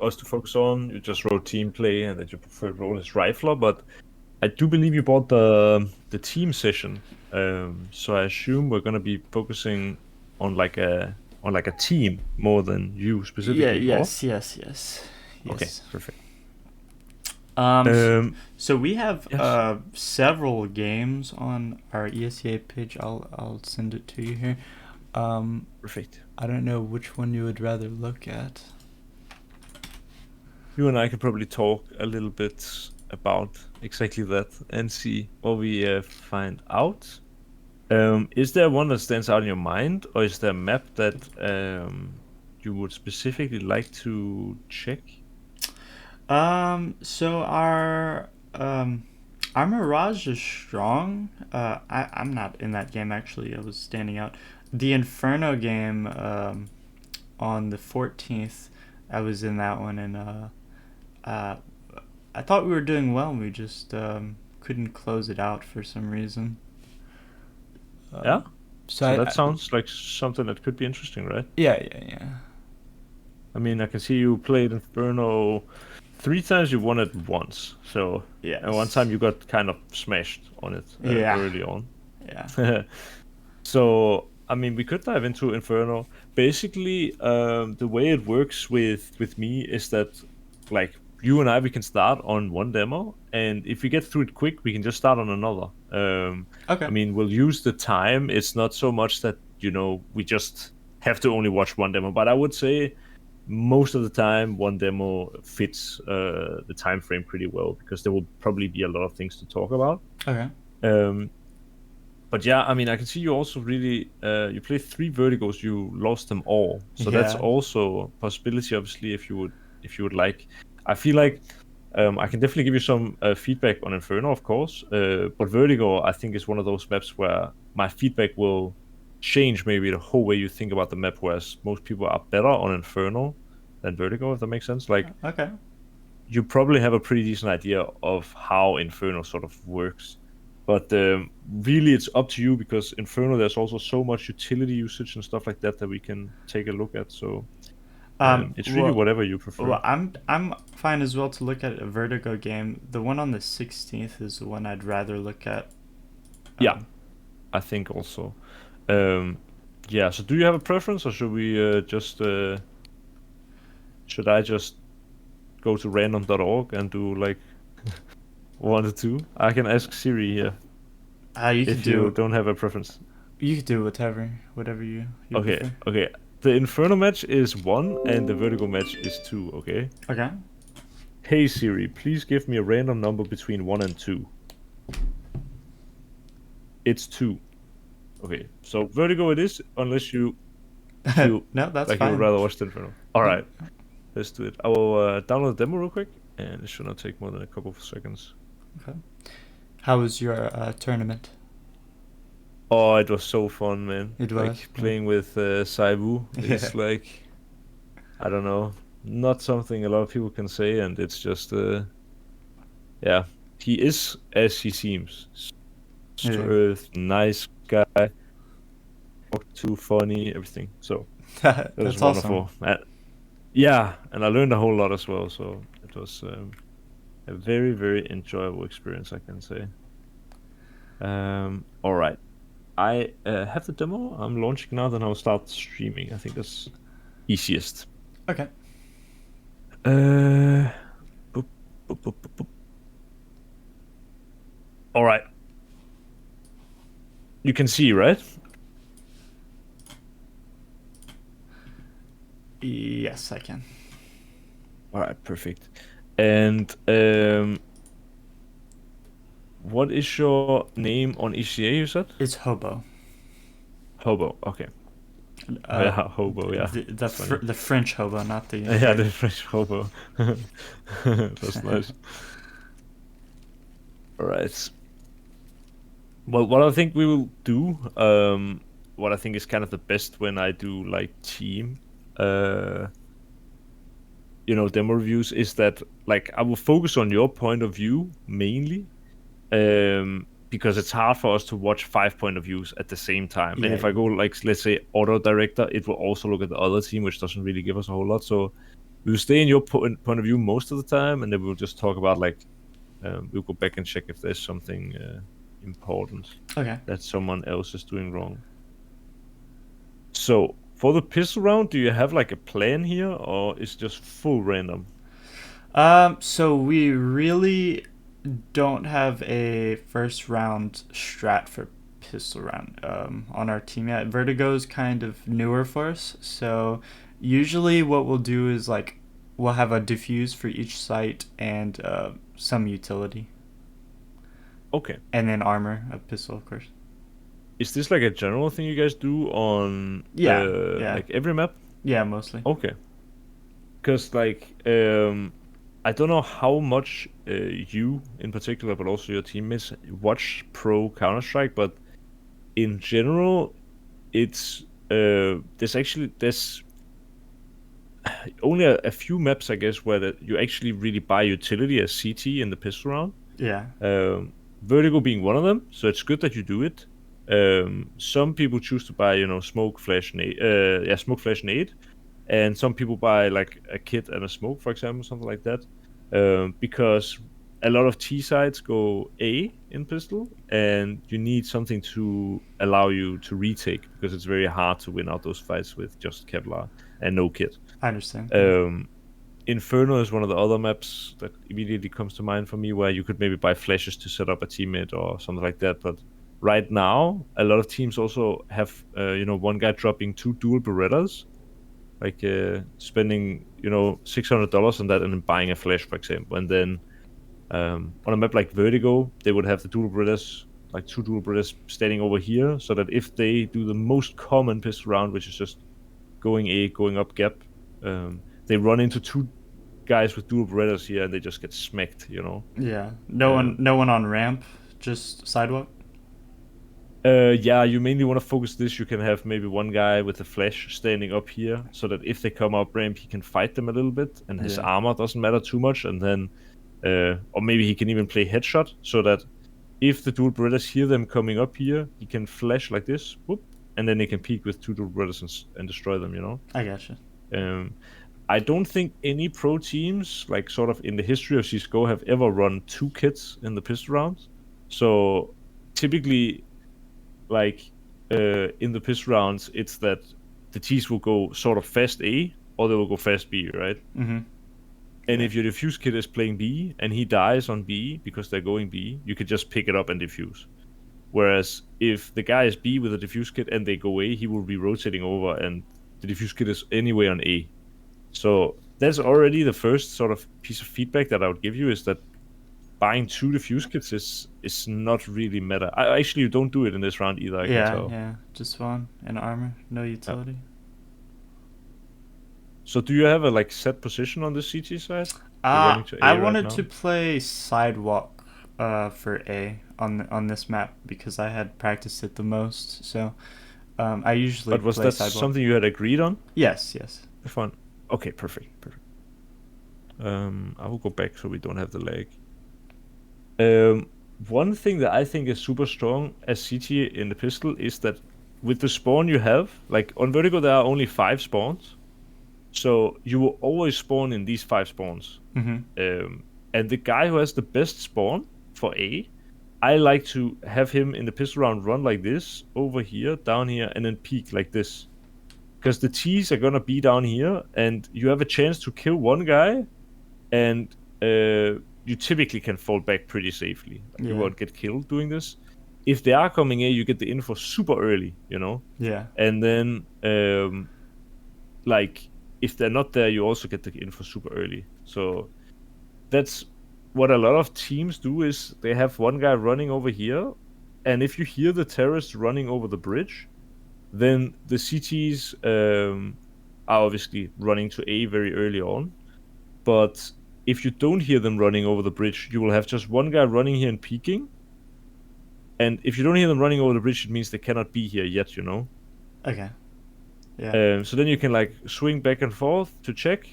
us to focus on. You just wrote team play and that you prefer role as rifler, but I do believe you bought the team session. So I assume we're gonna be focusing on like a team more than you Yeah, specifically, or yes, yes, yes, okay, yes. perfect. Um, s- Um, so we have yes, several games on our ESEA page. I'll send it to you here. Um, perfect. I don't know which one you would rather look at. You and I could probably talk a little bit about exactly that and see what we find out. Is there one that stands out in your mind, or is there a map that you would specifically like to check? So our Mirage is strong. I'm not in that game actually. I was standing out. The Inferno game on the 14th, I was in that one, and uh, I thought we were doing well, and we just couldn't close it out for some reason. Yeah. Um, so So that I sounds like something that could be interesting, right? yeah, yeah, yeah. I mean, I can see you played Inferno three times. You won it once. So, and one Yes. time you got kind of smashed on it Yeah. early on. Yeah. So, I mean, we could dive into Inferno. Basically, the way it works with me is that, like, you and I, we can start on one demo, and if we get through it quick, we can just start on another. I Okay. mean, we'll use the time. It's not so much that we just have to only watch one demo, but I would say most of the time one demo fits the time frame pretty well because there will probably be a lot of things to talk about. Okay. Um, but yeah, I mean, I can see you also really you played three Vertigos, you lost them all, so that's Yeah. also a possibility. Obviously, if you would like, I feel like I can definitely give you some feedback on Inferno, of course. But Vertigo, I think, is one of those maps where my feedback will change maybe the whole way you think about the map. Whereas most people are better on Inferno than Vertigo, if that makes sense. Like Okay. you probably have a pretty decent idea of how Inferno sort of works. But really, it's up to you because Inferno, there's also so much utility usage and stuff like that that we can take a look at. So it's really Well, whatever you prefer. I'm fine as well to look at a Vertigo game. The one on the 16th is the one I'd rather look at. Yeah, Um, I think also. Um, yeah, so do you have a preference or should we should I just go to random.org and do like one or two? I can ask Siri here you could if you do don't have a preference. whatever you Okay, prefer. okay. The Inferno match is one and the Vertigo match is two, okay? Okay. Hey Siri, please give me a random number between one and two. It's two. Okay, so Vertigo it is, unless you feel No, that's like you would fine. rather watch the Inferno. No. Alright, let's do it. I will download the demo real quick, and it should not take more than a couple of seconds. Okay. How was your tournament? Oh, it was so fun, man. It was. Like Yeah. playing with Saibu Yeah. is like, I don't know, not something a lot of people can say, and it's just yeah, he is as he seems. Yeah. Nice guy, talk too funny, everything. So it was That's awesome. wonderful. Yeah, and I learned a whole lot as well. So it was a very, very enjoyable experience, I can say. All right, I have the demo. I'm launching now. Then I'll start streaming. I think that's easiest. Okay. Uh, boop, boop, boop, boop, boop. All right, you can see, right? Yes, I can. All right, perfect. And what is your name on ECA, you said? It's Hobo. Hobo. Okay. Oh, Uh, yeah, hobo. Yeah, the that's funny. the French hobo, not the Yeah, the regular. French hobo. That's nice. All right. Well, what I think we will do, what I think is kind of the best when I do like team, uh, demo reviews is that like I will focus on your point of view mainly, because it's hard for us to watch five point of views at the same time. And Yeah. if I go like let's say auto director, it will also look at the other team, which doesn't really give us a whole lot. So we'll stay in your point of view most of the time, and then we'll just talk about like we'll go back and check if there's something important Okay. that someone else is doing wrong. So for the pistol round, do you have like a plan here, or is it just full random? So we really don't have a first round strat for pistol round on our team yet. Vertigo's kind of newer for us, so usually what we'll do is like we'll have a diffuse for each site and some utility, Okay. and then armor, a pistol, of course. Is this like a general thing you guys do on Yeah, yeah, like every map? yeah, mostly. Okay. Because like I don't know how much you in particular, but also your teammates watch pro Counter-Strike, but in general, it's there's only a few maps, I guess, where you actually really buy utility as CT in the pistol round. Yeah, Vertigo being one of them, so it's good that you do it. Some people choose to buy, smoke, flash, nade, smoke, flash, nade, and some people buy like a kit and a smoke, for example, something like that. Because a lot of T sides go A in pistol, and you need something to allow you to retake because it's very hard to win out those fights with just Kevlar and no kit. I understand. Yeah. Um, Inferno is one of the other maps that immediately comes to mind for me where you could maybe buy flashes to set up a teammate or something like that. But right now, a lot of teams also have, one guy dropping two dual Berettas, like spending, $600 on that and then buying a flash, for example. And then on a map like Vertigo, they would have the dual Berettas, like two dual Berettas standing over here, so that if they do the most common pistol round, which is just going A, going up gap, they run into two guys with dual Berettas here and they just get smacked. Yeah. No Uh, one. No one on ramp. Just sidewalk. yeah, you mainly want to focus this. You can have maybe one guy with a flash standing up here so that if they come up ramp, he can fight them a little bit and his Yeah. armor doesn't matter too much. And then, or maybe he can even play headshot so that if the dual Berettas hear them coming up here, he can flash like this, whoop, and then they can peek with two dual Berettas and destroy them. I gotcha. Um, I don't think any pro teams, like sort of in the history of CSGO, have ever run two kits in the pistol rounds. So typically, like in the pistol rounds, it's that the T's will go sort of fast A or they will go fast B, right? Mm-hmm. And Yeah. if your defuse kit is playing B and he dies on B because they're going B, you could just pick it up and defuse. Whereas if the guy is B with a defuse kit and they go A, he will be rotating over and the defuse kit is anyway on A. So that's already the first sort of piece of feedback that I would give you is that buying two defuse kits is not really meta. I actually don't do it in this round either. I can Yeah. tell. Yeah. Just one and armor. No Yeah. utility. So do you have a like set position on the CT side? You're running to I A right wanted now. to play sidewalk for A on this map because I had practiced it the most. So I usually But was play that sidewalk. something you had agreed on? Yes, yes. Fine. Okay, perfect, perfect. I will go back so we don't have the lag. Um, One thing that I think is super strong as CT in the pistol is that with the spawn you have, like on Vertigo, there are only 5 spawns. So you will always spawn in these 5 spawns. Mm-hmm. And the guy who has the best spawn for A, I like to have him in the pistol round run like this, over here, down here, and then peek like this. Because the T's are gonna be down here, and you have a chance to kill one guy, and you typically can fall back pretty safely. You Yeah. won't get killed doing this. If they are coming in, you get the info super early. Yeah. And then like if they're not there, you also get the info super early. So that's what a lot of teams do is they have one guy running over here, and if you hear the terrorists running over the bridge, then the CTs are obviously running to A very early on. But if you don't hear them running over the bridge, you will have just one guy running here and peeking. And if you don't hear them running over the bridge, it means they cannot be here yet. Okay. Yeah. So then you can like swing back and forth to check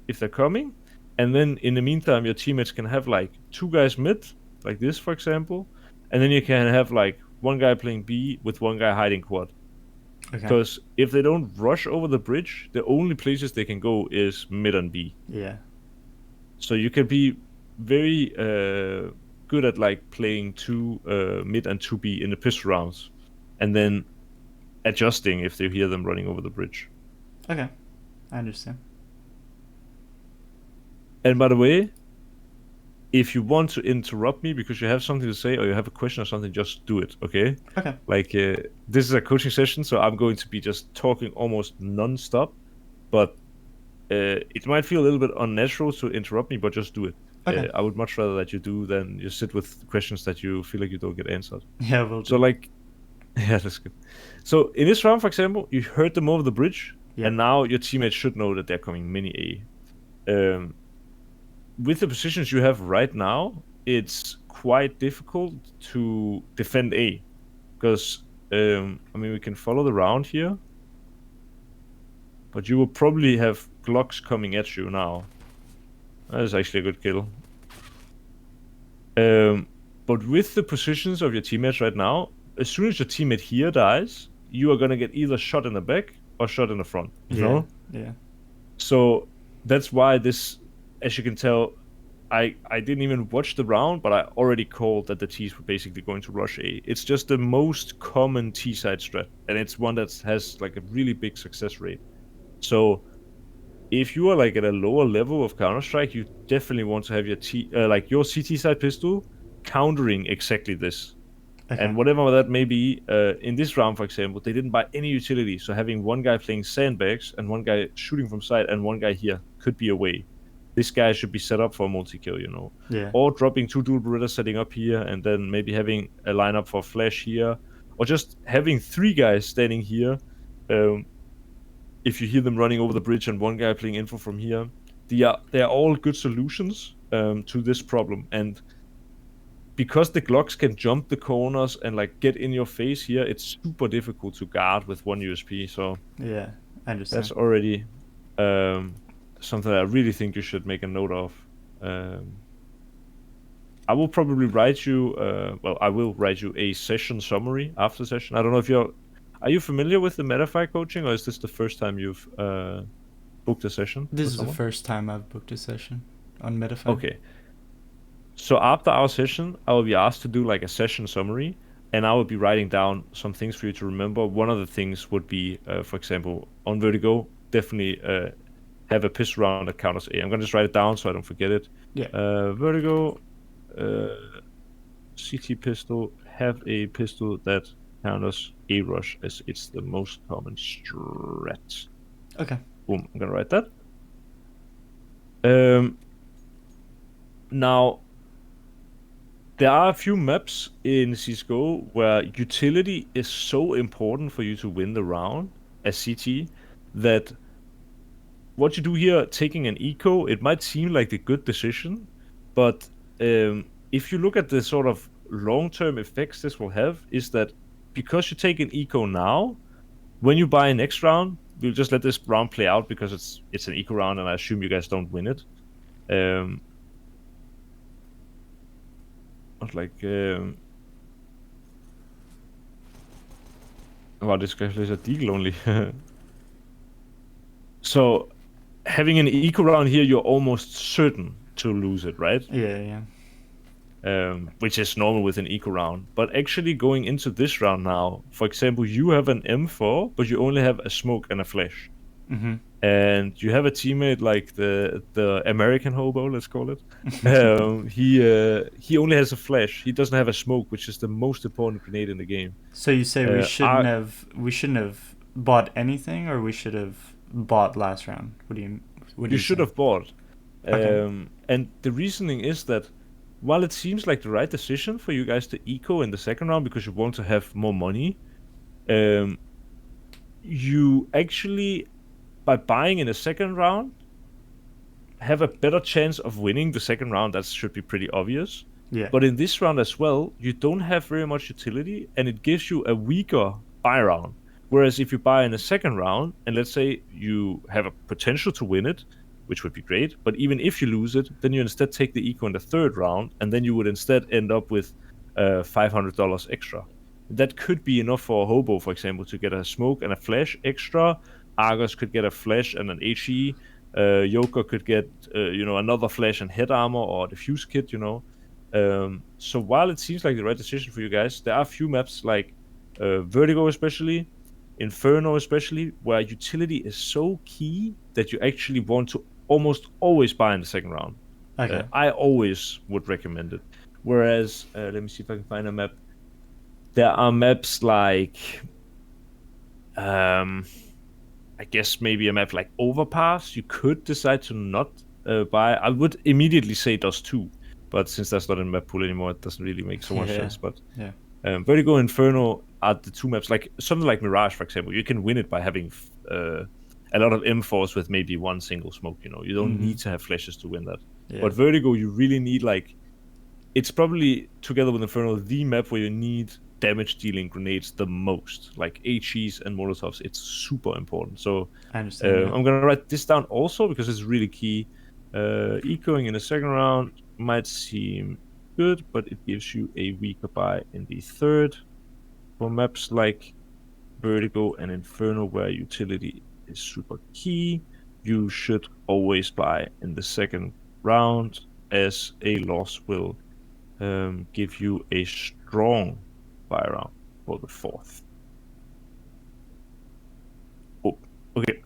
if they're coming. And then in the meantime, your teammates can have like two guys mid, like this, for example. And then you can have like one guy playing B with one guy hiding quad. Okay. Because if they don't rush over the bridge, the only places they can go is mid and B. Yeah. So you can be very good at like playing two mid and two B in the pistol rounds, and then adjusting if they hear them running over the bridge. Okay. I understand. And by the way, if you want to interrupt me because you have something to say or you have a question or something, just do it, okay? Okay. Like this is a coaching session, so I'm going to be just talking almost non-stop, but it might feel a little bit unnatural to interrupt me, but just do it. Okay. I would much rather that you do than you sit with questions that you feel like you don't get answered. Yeah, we'll So do. like, yeah, that's good. So in this round, for example, you heard them over the bridge, Yep. and now your teammates should know that they're coming mini A. With the positions you have right now, it's quite difficult to defend A because I mean we can follow the round here, but you will probably have Glocks coming at you now. That is actually a good kill. But with the positions of your teammates right now, as soon as your teammate here dies, you are gonna get either shot in the back or shot in the front. You Yeah. know? Yeah. So that's why this, as you can tell, I didn't even watch the round, but I already called that the T's were basically going to rush A. It's just the most common T side strat, and it's one that has like a really big success rate. So if you are like at a lower level of Counter Strike, you definitely want to have your like your CT side pistol countering exactly this. Okay. And whatever that may be, in this round, for example, they didn't buy any utility. So having one guy playing sandbags and one guy shooting from side and one guy here could be a way. This guy should be set up for a multi-kill, you know. Yeah. Or dropping two dual Beretta setting up here and then maybe having a lineup for flash here. Or just having three guys standing here. Um, if you hear them running over the bridge and one guy playing info from here. They are all good solutions to this problem. And because the Glocks can jump the corners and like get in your face here, it's super difficult to guard with one USP. So Yeah. I that's understand. already um, something that I really think you should make a note of. Um, I will probably write you. Well, I will write you a session summary after session. I don't know if you're. Are you familiar with the Metafy coaching, or is this the first time you've booked a session This with is the someone? first time I've booked a session on Metafy. Okay. So after our session, I will be asked to do like a session summary, and I will be writing down some things for you to remember. One of the things would be, for example, on Vertigo, definitely have a pistol round that counters A. I'm gonna just write it down so I don't forget it. Yeah. Vertigo, CT pistol, have a pistol that counters A rush as it's the most common strat. Okay. Boom, I'm gonna write that. Um, Now there are a few maps in CSGO where utility is so important for you to win the round as CT that what you do here, taking an eco, it might seem like a good decision, but if you look at the sort of long-term effects this will have, is that because you take an eco now, when you buy next round, we'll just let this round play out because it's an eco round, and I assume you guys don't win it. But like, wow, this guy plays a deagle only. So having an eco round here, you're almost certain to lose it, right? Yeah. Yeah. Which is normal with an eco round. But actually going into this round now, for example, you have an M4, but you only have a smoke and a flash. Mm-hmm. And you have a teammate like the American hobo, let's call it. He only has a flash. He doesn't have a smoke, which is the most important grenade in the game. So you say I we shouldn't have bought anything, or we should have bought last round? What do You you should say? have bought. Okay. And the reasoning is that while it seems like the right decision for you guys to eco in the second round because you want to have more money, um, you actually, by buying in the second round, have a better chance of winning the second round. That should be pretty obvious. Yeah. But in this round as well, you don't have very much utility, and it gives you a weaker buy round. Whereas if you buy in the second round, and let's say you have a potential to win it, which would be great, but even if you lose it, then you instead take the eco in the third round, and then you would instead end up with $500 extra. that could be enough for a Hobo, for example, to get a smoke and a flash extra. Argus could get a flash and an HE. Joker could get, another flash and head armor or diffuse kit, So while it seems like the right decision for you guys, there are a few maps like Vertigo, especially Inferno, especially where utility is so key that you actually want to almost always buy in the second round. Okay. I always would recommend it. Whereas, let me see if I can find a map. There are maps like, I guess maybe a map like Overpass. You could decide to not buy. I would immediately say Dust 2, but since that's not in map pool anymore, it doesn't really make so much sense. But Yeah. Vertigo and Inferno are the two maps. Like something like Mirage, for example, you can win it by having a lot of M4s with maybe one single smoke. You don't need to have flashes to win that. Yeah. But Vertigo, you really need it's probably together with Inferno the map where you need damage dealing grenades the most, like HEs and Molotovs. It's super important. So I understand. Yeah. I'm gonna write this down also because it's really key. Ecoing in the second round might seem good, but it gives you a weaker buy in the third. For maps like Vertigo and Inferno, where utility is super key, you should always buy in the second round, as a loss will give you a strong buy round for the fourth. Oh, okay.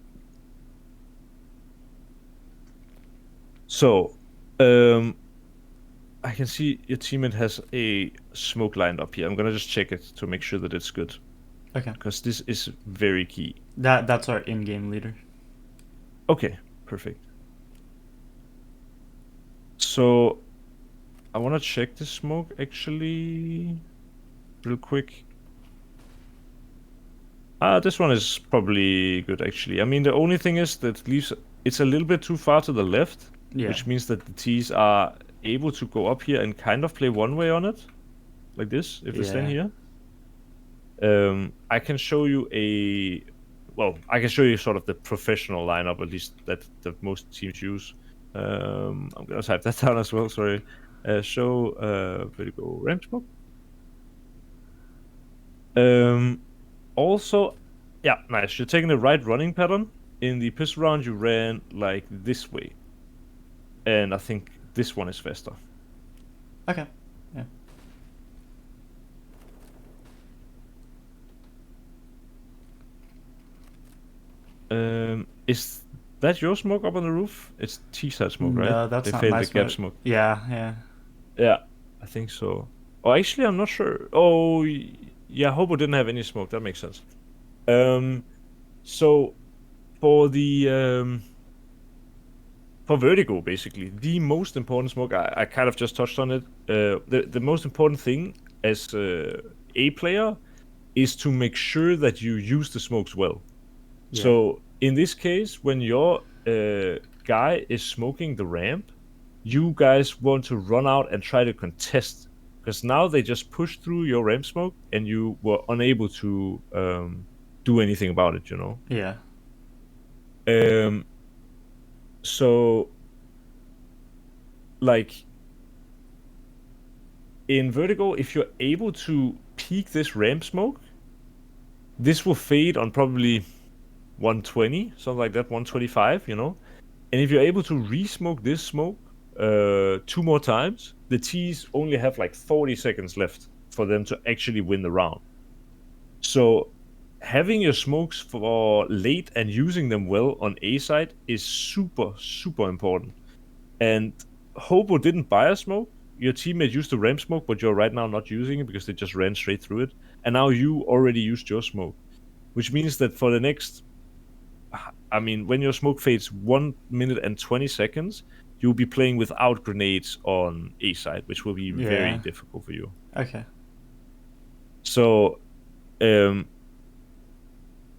So, I can see your teammate has a smoke lined up here. I'm gonna just check it to make sure that it's good. Okay. Because this is very key. That's our in-game leader. Okay, perfect. So, I want to check the smoke actually real quick. This one is probably good actually. I mean, the only thing is that it's a little bit too far to the left, which means that the T's are able to go up here and kind of play one way on it, like this, if they stand here. I can show you I can show you sort of the professional lineup, at least that most teams use. I'm gonna type that down as well, sorry. Show Vertigo ramp smoke. Also, yeah, nice. You're taking the right running pattern. In the pistol round, you ran like this way. And I think this one is faster. Okay. Yeah. Is that your smoke up on the roof? It's T-side smoke, right? No, that's not my gap smoke. Yeah. Yeah, I think so. Oh, actually, I'm not sure. Oh, yeah, Hobo didn't have any smoke. That makes sense. So for the for Vertigo, basically, the most important smoke, I kind of just touched on it. The most important thing as a player is to make sure that you use the smokes well. Yeah. So in this case, when your guy is smoking the ramp, you guys want to run out and try to contest, because now they just pushed through your ramp smoke and you were unable to do anything about it, Yeah. So, like, in Vertigo, if you're able to peek this ramp smoke, this will fade on probably 120, something like that, 125, And if you're able to re-smoke this smoke 2 more times, the T's only have like 40 seconds left for them to actually win the round. So having your smokes for late and using them well on A side is super, super important. And Hobo didn't buy a smoke. Your teammate used the ramp smoke, but you're right now not using it because they just ran straight through it. And now you already used your smoke, which means that for the next, when your smoke fades 1 minute and 20 seconds, you'll be playing without grenades on A side, which will be very difficult for you. Okay. So,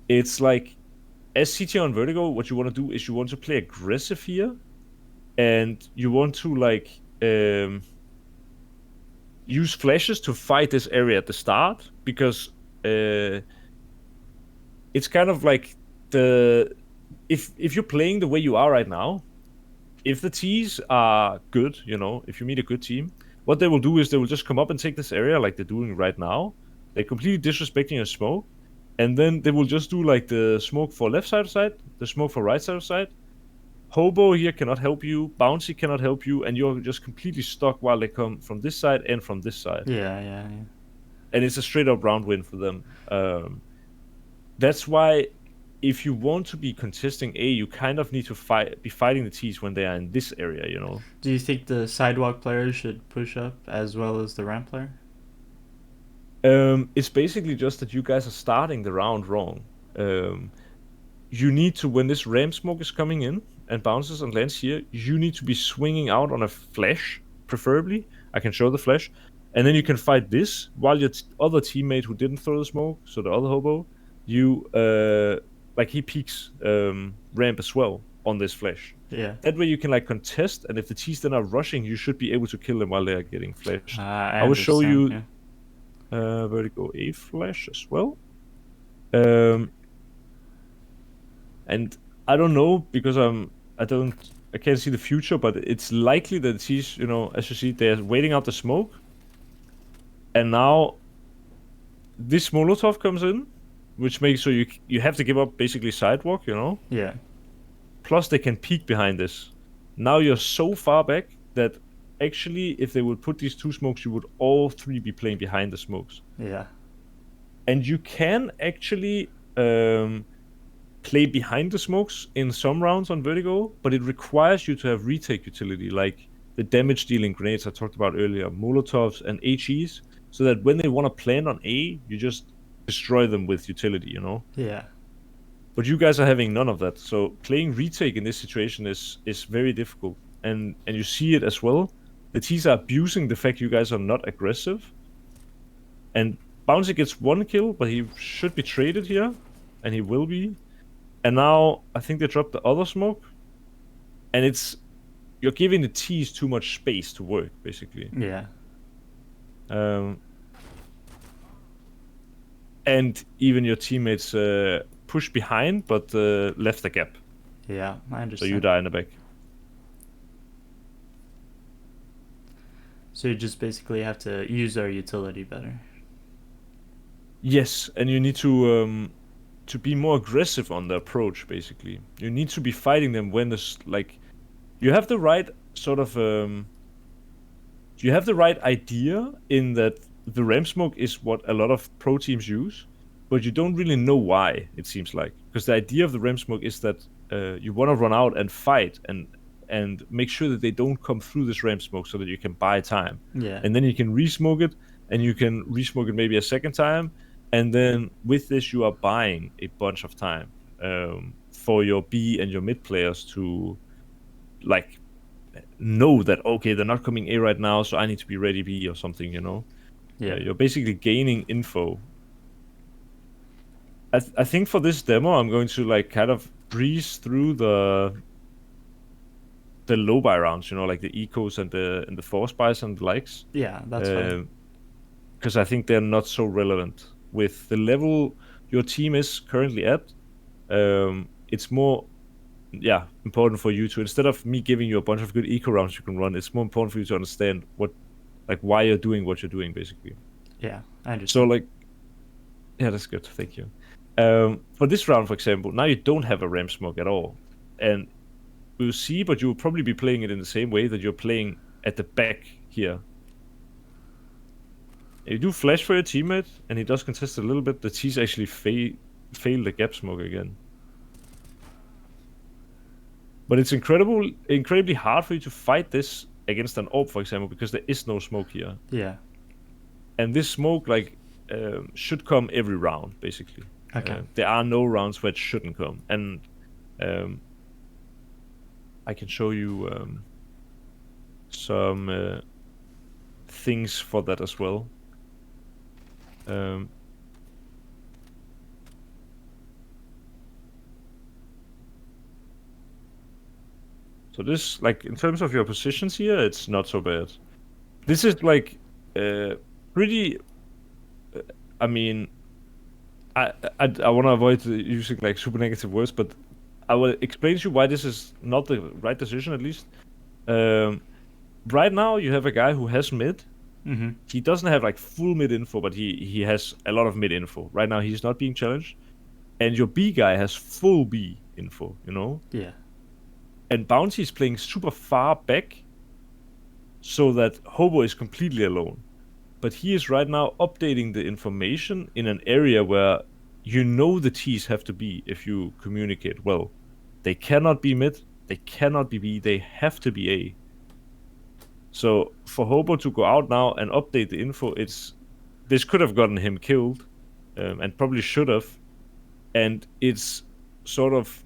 it's like, as CT on Vertigo, what you want to do is you want to play aggressive here, and you want to use flashes to fight this area at the start, because it's kind of like if you're playing the way you are right now, if the T's are good, if you meet a good team, what they will do is they will just come up and take this area like they're doing right now. They're completely disrespecting your smoke, and then they will just do like the smoke for left side of side, the smoke for right side of side. Hobo here cannot help you. Bouncy cannot help you, and you're just completely stuck while they come from this side and from this side. Yeah, yeah, yeah. And it's a straight up round win for them. That's why if you want to be contesting A, you kind of need to be fighting the T's when they are in this area, you know. Do you think the sidewalk players should push up as well as the ramp player? It's basically just that you guys are starting the round wrong. Um, you need to, when this ramp smoke is coming in and bounces and lands here, you need to be swinging out on a flash, preferably. I can show the flash. And then you can fight this while your other teammate who didn't throw the smoke, so the other hobo, you like he peeks ramp as well on this flash. Yeah. That way you can like contest, and if the T's then are rushing, you should be able to kill them while they are getting flashed. I I will show you yeah. Vertigo A flash as well. Um, and I don't know because I can't see the future, but it's likely that he's, you know, as you see, they're waiting out the smoke, and now this Molotov comes in, which makes so you have to give up basically sidewalk, you know. Yeah. Plus they can peek behind this. Now you're so far back that actually, if they would put these two smokes, you would all three be playing behind the smokes. Yeah. And you can actually play behind the smokes in some rounds on Vertigo, but it requires you to have retake utility, like the damage dealing grenades I talked about earlier, Molotovs and HEs, so that when they want to plant on A, you just destroy them with utility, you know? Yeah. But you guys are having none of that, so playing retake in this situation is very difficult, and you see it as well. The T's are abusing the fact you guys are not aggressive, and Bouncy gets one kill, but he should be traded here, and he will be. And now I think they dropped the other smoke, and you're giving the T's too much space to work, basically. Yeah. And even your teammates push behind, but left a gap. Yeah, I understand. So you die in the back. So you just basically have to use their utility better. Yes, and you need to be more aggressive on the approach. Basically, you need to be fighting them when there's like, you have the right sort of you have the right idea in that the ramp smoke is what a lot of pro teams use, but you don't really know why. It seems like because the idea of the ramp smoke is that you want to run out and fight and make sure that they don't come through this ramp smoke so that you can buy time. Yeah. And then you can re-smoke it, and you can re-smoke it maybe a second time, and then with this you are buying a bunch of time for your B and your mid players to like know that okay, they're not coming A right now, so I need to be ready B or something, you know. Yeah. You're basically gaining info. I think for this demo I'm going to like kind of breeze through the low buy rounds, you know, like the ecos and the force buys and the likes. Yeah, that's fine. Because I think they're not so relevant with the level your team is currently at. It's more, important for you to, instead of me giving you a bunch of good eco rounds you can run, it's more important for you to understand why you're doing what you're doing, basically. Yeah, I understand. So like, yeah, that's good. Thank you. For this round, for example, now you don't have a ramp smoke at all, and we'll see, but you will probably be playing it in the same way that you're playing at the back here. You do flash for your teammate, and he does contest a little bit. The T's actually fail the gap smoke again. But it's incredibly hard for you to fight this against an orb, for example, because there is no smoke here. Yeah. And this smoke, should come every round, basically. Okay. There are no rounds where it shouldn't come. And I can show you some things for that as well. So this, like, in terms of your positions here, it's not so bad. This is like pretty. I mean, I want to avoid using like super negative words, but I will explain to you why this is not the right decision. At least, right now you have a guy who has mid, Mm-hmm. He doesn't have like full mid info, but he has a lot of mid info. Right now, he's not being challenged, and your B guy has full B info. Yeah. And Bounty is playing super far back, so that Hobo is completely alone. But he is right now updating the information in an area where the T's have to be if you communicate well. They cannot be mid, they cannot be B, they have to be A. So for Hobo to go out now and update the info, this could have gotten him killed, and probably should have. And it's sort of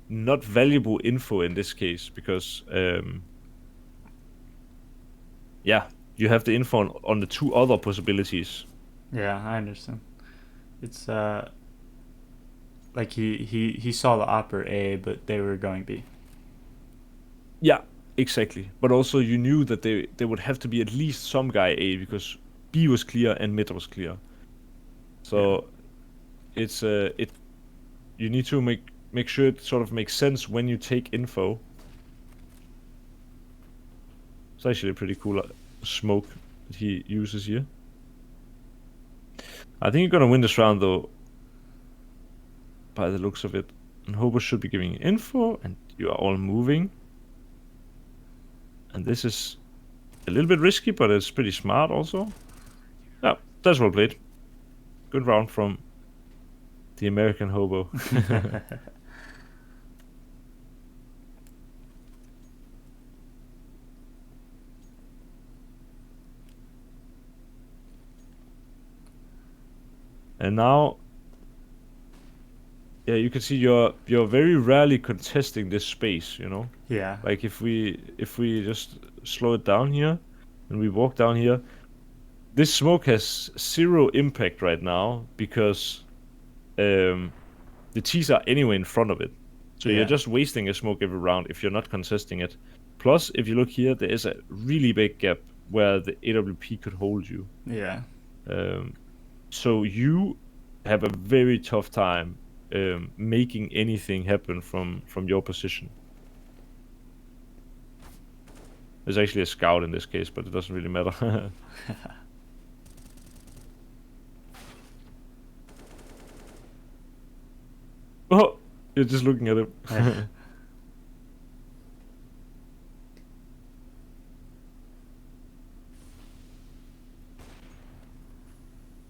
not valuable info in this case because yeah, you have the info on the two other possibilities. Yeah, I understand. It's like he saw the opera A, but they were going B. Yeah, exactly. But also you knew that they would have to be at least some guy A because B was clear and mid was clear. Yeah. So it's it you need to make sure it sort of makes sense when you take info. It's actually a pretty cool smoke that he uses here. I think you're gonna win this round though, by the looks of it. And Hobo should be giving info, and you are all moving. And this is a little bit risky, but it's pretty smart also. Yeah, that's well played. Good round from the American Hobo. And now, yeah, you can see you're very rarely contesting this space. Yeah. Like if we just slow it down here and we walk down here, this smoke has zero impact right now because the T's are anyway in front of it. So Yeah. you're just wasting a smoke every round if you're not contesting it. Plus, if you look here, there is a really big gap where the AWP could hold you. Yeah. So you have a very tough time making anything happen from your position. There's actually a scout in this case, but it doesn't really matter. Oh, you're just looking at him.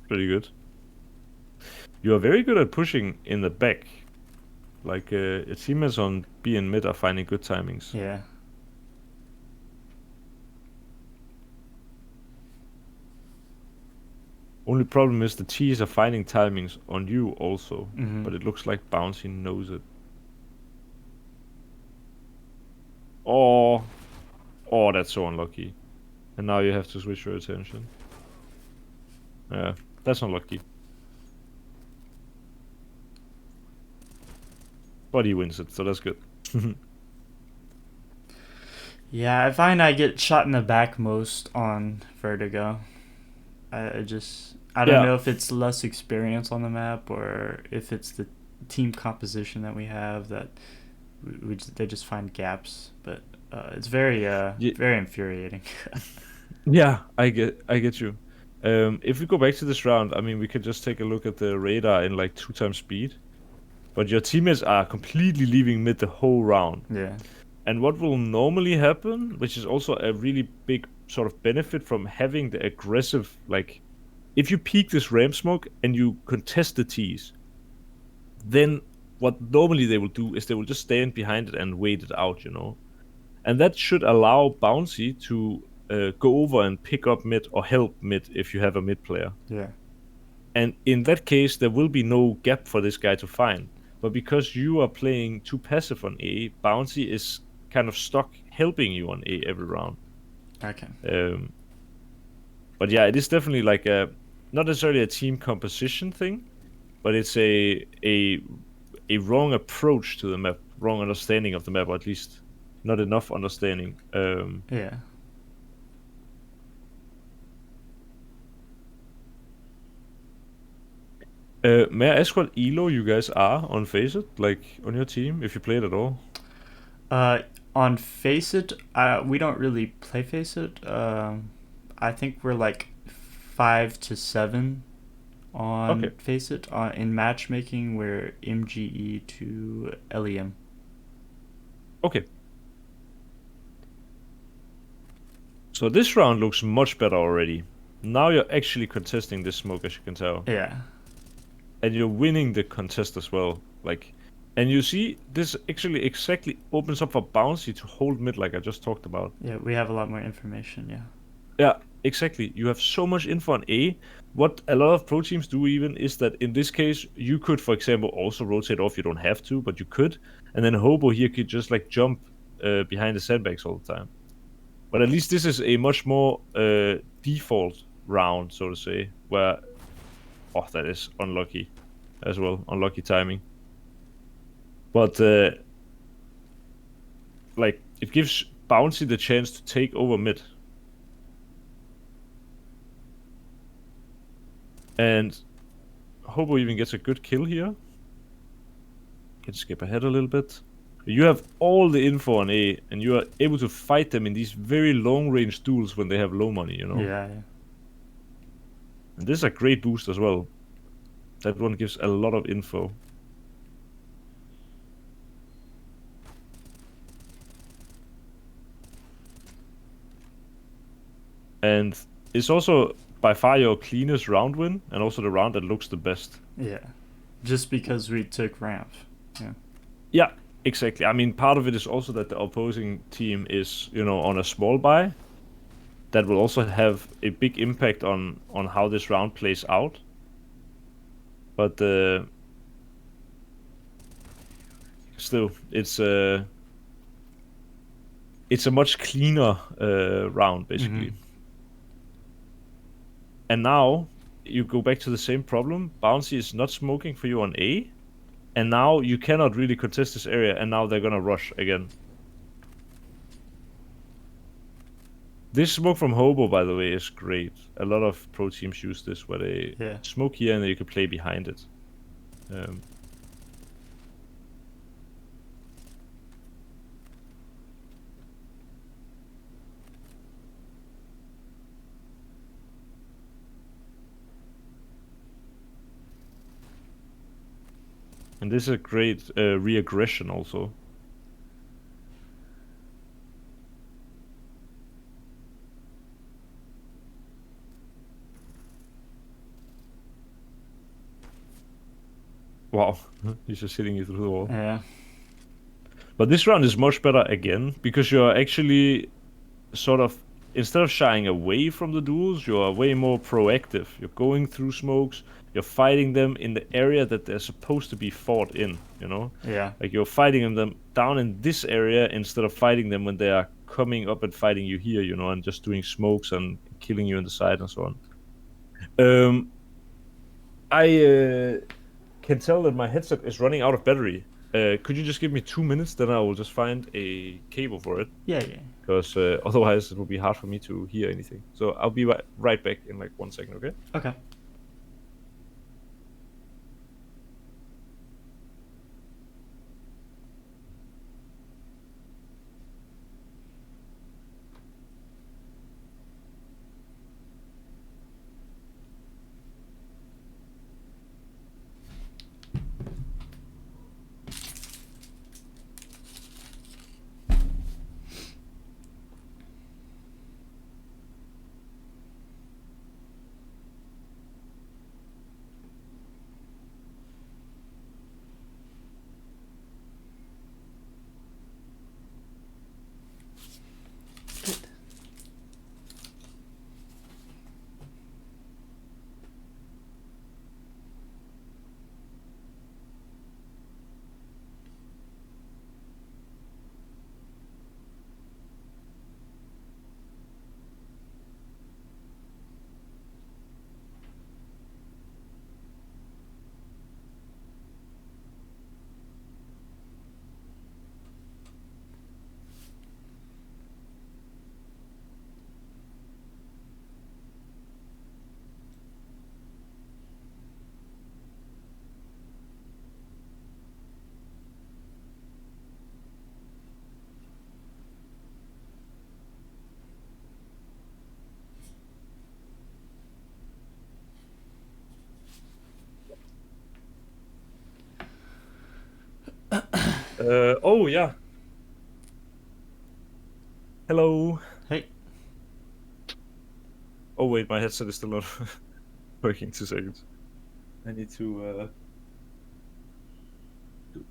Pretty good. You are very good at pushing in the back. Like, your teammates on B and mid are finding good timings. Yeah. Only problem is the T's are finding timings on you also. Mm-hmm. But it looks like Bouncy knows it. Oh, that's so unlucky. And now you have to switch your attention. Yeah, that's unlucky. But he wins it, so that's good. Yeah, I find I get shot in the back most on Vertigo. I don't Yeah. know if it's less experience on the map or if it's the team composition that we have that they just find gaps. But it's very very infuriating. Yeah, I get you. If we go back to this round, I mean, we could just take a look at the radar in like 2 times speed. But your teammates are completely leaving mid the whole round. Yeah. And what will normally happen, which is also a really big sort of benefit from having the aggressive, like, if you peek this ramp smoke and you contest the T's, then what normally they will do is they will just stand behind it and wait it out. And that should allow Bouncy to go over and pick up mid or help mid if you have a mid player. Yeah. And in that case, there will be no gap for this guy to find. But because you are playing too passive on A, Bouncy is kind of stuck helping you on A every round. Okay. But yeah, it is definitely like not necessarily a team composition thing, but it's a wrong approach to the map, wrong understanding of the map, or at least not enough understanding. Yeah. May I ask what elo you guys are on Faceit, like on your team, if you play it at all? On Faceit, we don't really play Faceit. I think we're like 5 to 7 on Okay. Face It. In matchmaking, we're MGE to LEM. Okay. So this round looks much better already. Now you're actually contesting this smoke, as you can tell. Yeah. And you're winning the contest as well. Like, and you see, this actually exactly opens up for Bouncy to hold mid, like I just talked about. Yeah, we have a lot more information, yeah. Yeah, exactly. You have so much info on A. What a lot of pro teams do even is that in this case, you could, for example, also rotate off. You don't have to, but you could. And then Hobo here could just like jump behind the sandbags all the time. But at least this is a much more default round, so to say, where, oh, that is unlucky as well. Unlucky timing. But like, it gives Bouncy the chance to take over mid. And Hobo even gets a good kill here. Can skip ahead a little bit. You have all the info on A, and you are able to fight them in these very long-range duels when they have low money, you know? Yeah, yeah. And this is a great boost as well. That one gives a lot of info. And it's also by far your cleanest round win, and also the round that looks the best. Yeah. Just because we took ramp. Yeah. Yeah, exactly. I mean, part of it is also that the opposing team is, you know, on a small buy. That will also have a big impact on how this round plays out. But still, it's a much cleaner round basically. Mm-hmm. And now you go back to the same problem. Bouncy is not smoking for you on A, and now you cannot really contest this area. And now they're gonna rush again. This smoke from Hobo, by the way, is great. A lot of pro teams use this where they smoke here and then you can play behind it. And this is a great re-aggression also. Wow, he's just hitting you through the wall. Yeah. But this round is much better again, because you're actually sort of, instead of shying away from the duels, you're way more proactive. You're going through smokes, you're fighting them in the area that they're supposed to be fought in, you know? Yeah. Like you're fighting them down in this area instead of fighting them when they are coming up and fighting you here, you know, and just doing smokes and killing you on the side and so on. I can tell that my headset is running out of battery. Could you just give me 2 minutes, then I will just find a cable for it. Yeah, yeah. Because otherwise it will be hard for me to hear anything. So I'll be right back in like 1 second, okay? Okay. Oh yeah. Hello. Hey. Oh wait, my headset is still not working. 2 seconds. I need to do.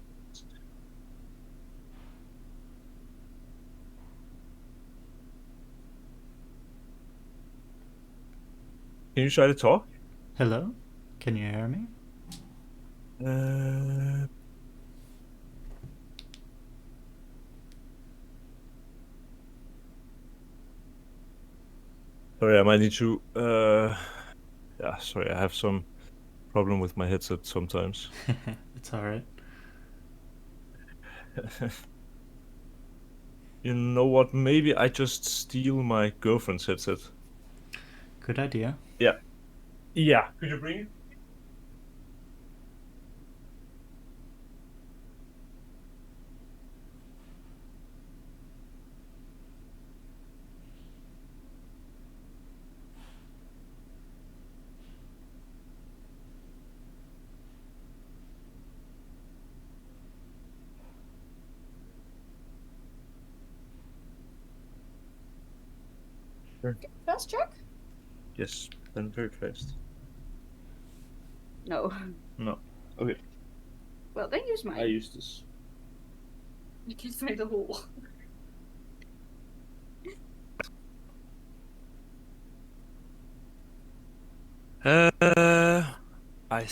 Can you try to talk? Hello? Can you hear me? Uh, sorry, I might need to. Yeah, sorry, I have some problem with my headset sometimes. It's alright. You know what? Maybe I just steal my girlfriend's headset. Good idea. Yeah. Yeah. Could you bring it? Sure. Fast check? Yes, then very fast. No. No. Okay, Well, then use I mine. use this. You can find the hole. Uh, I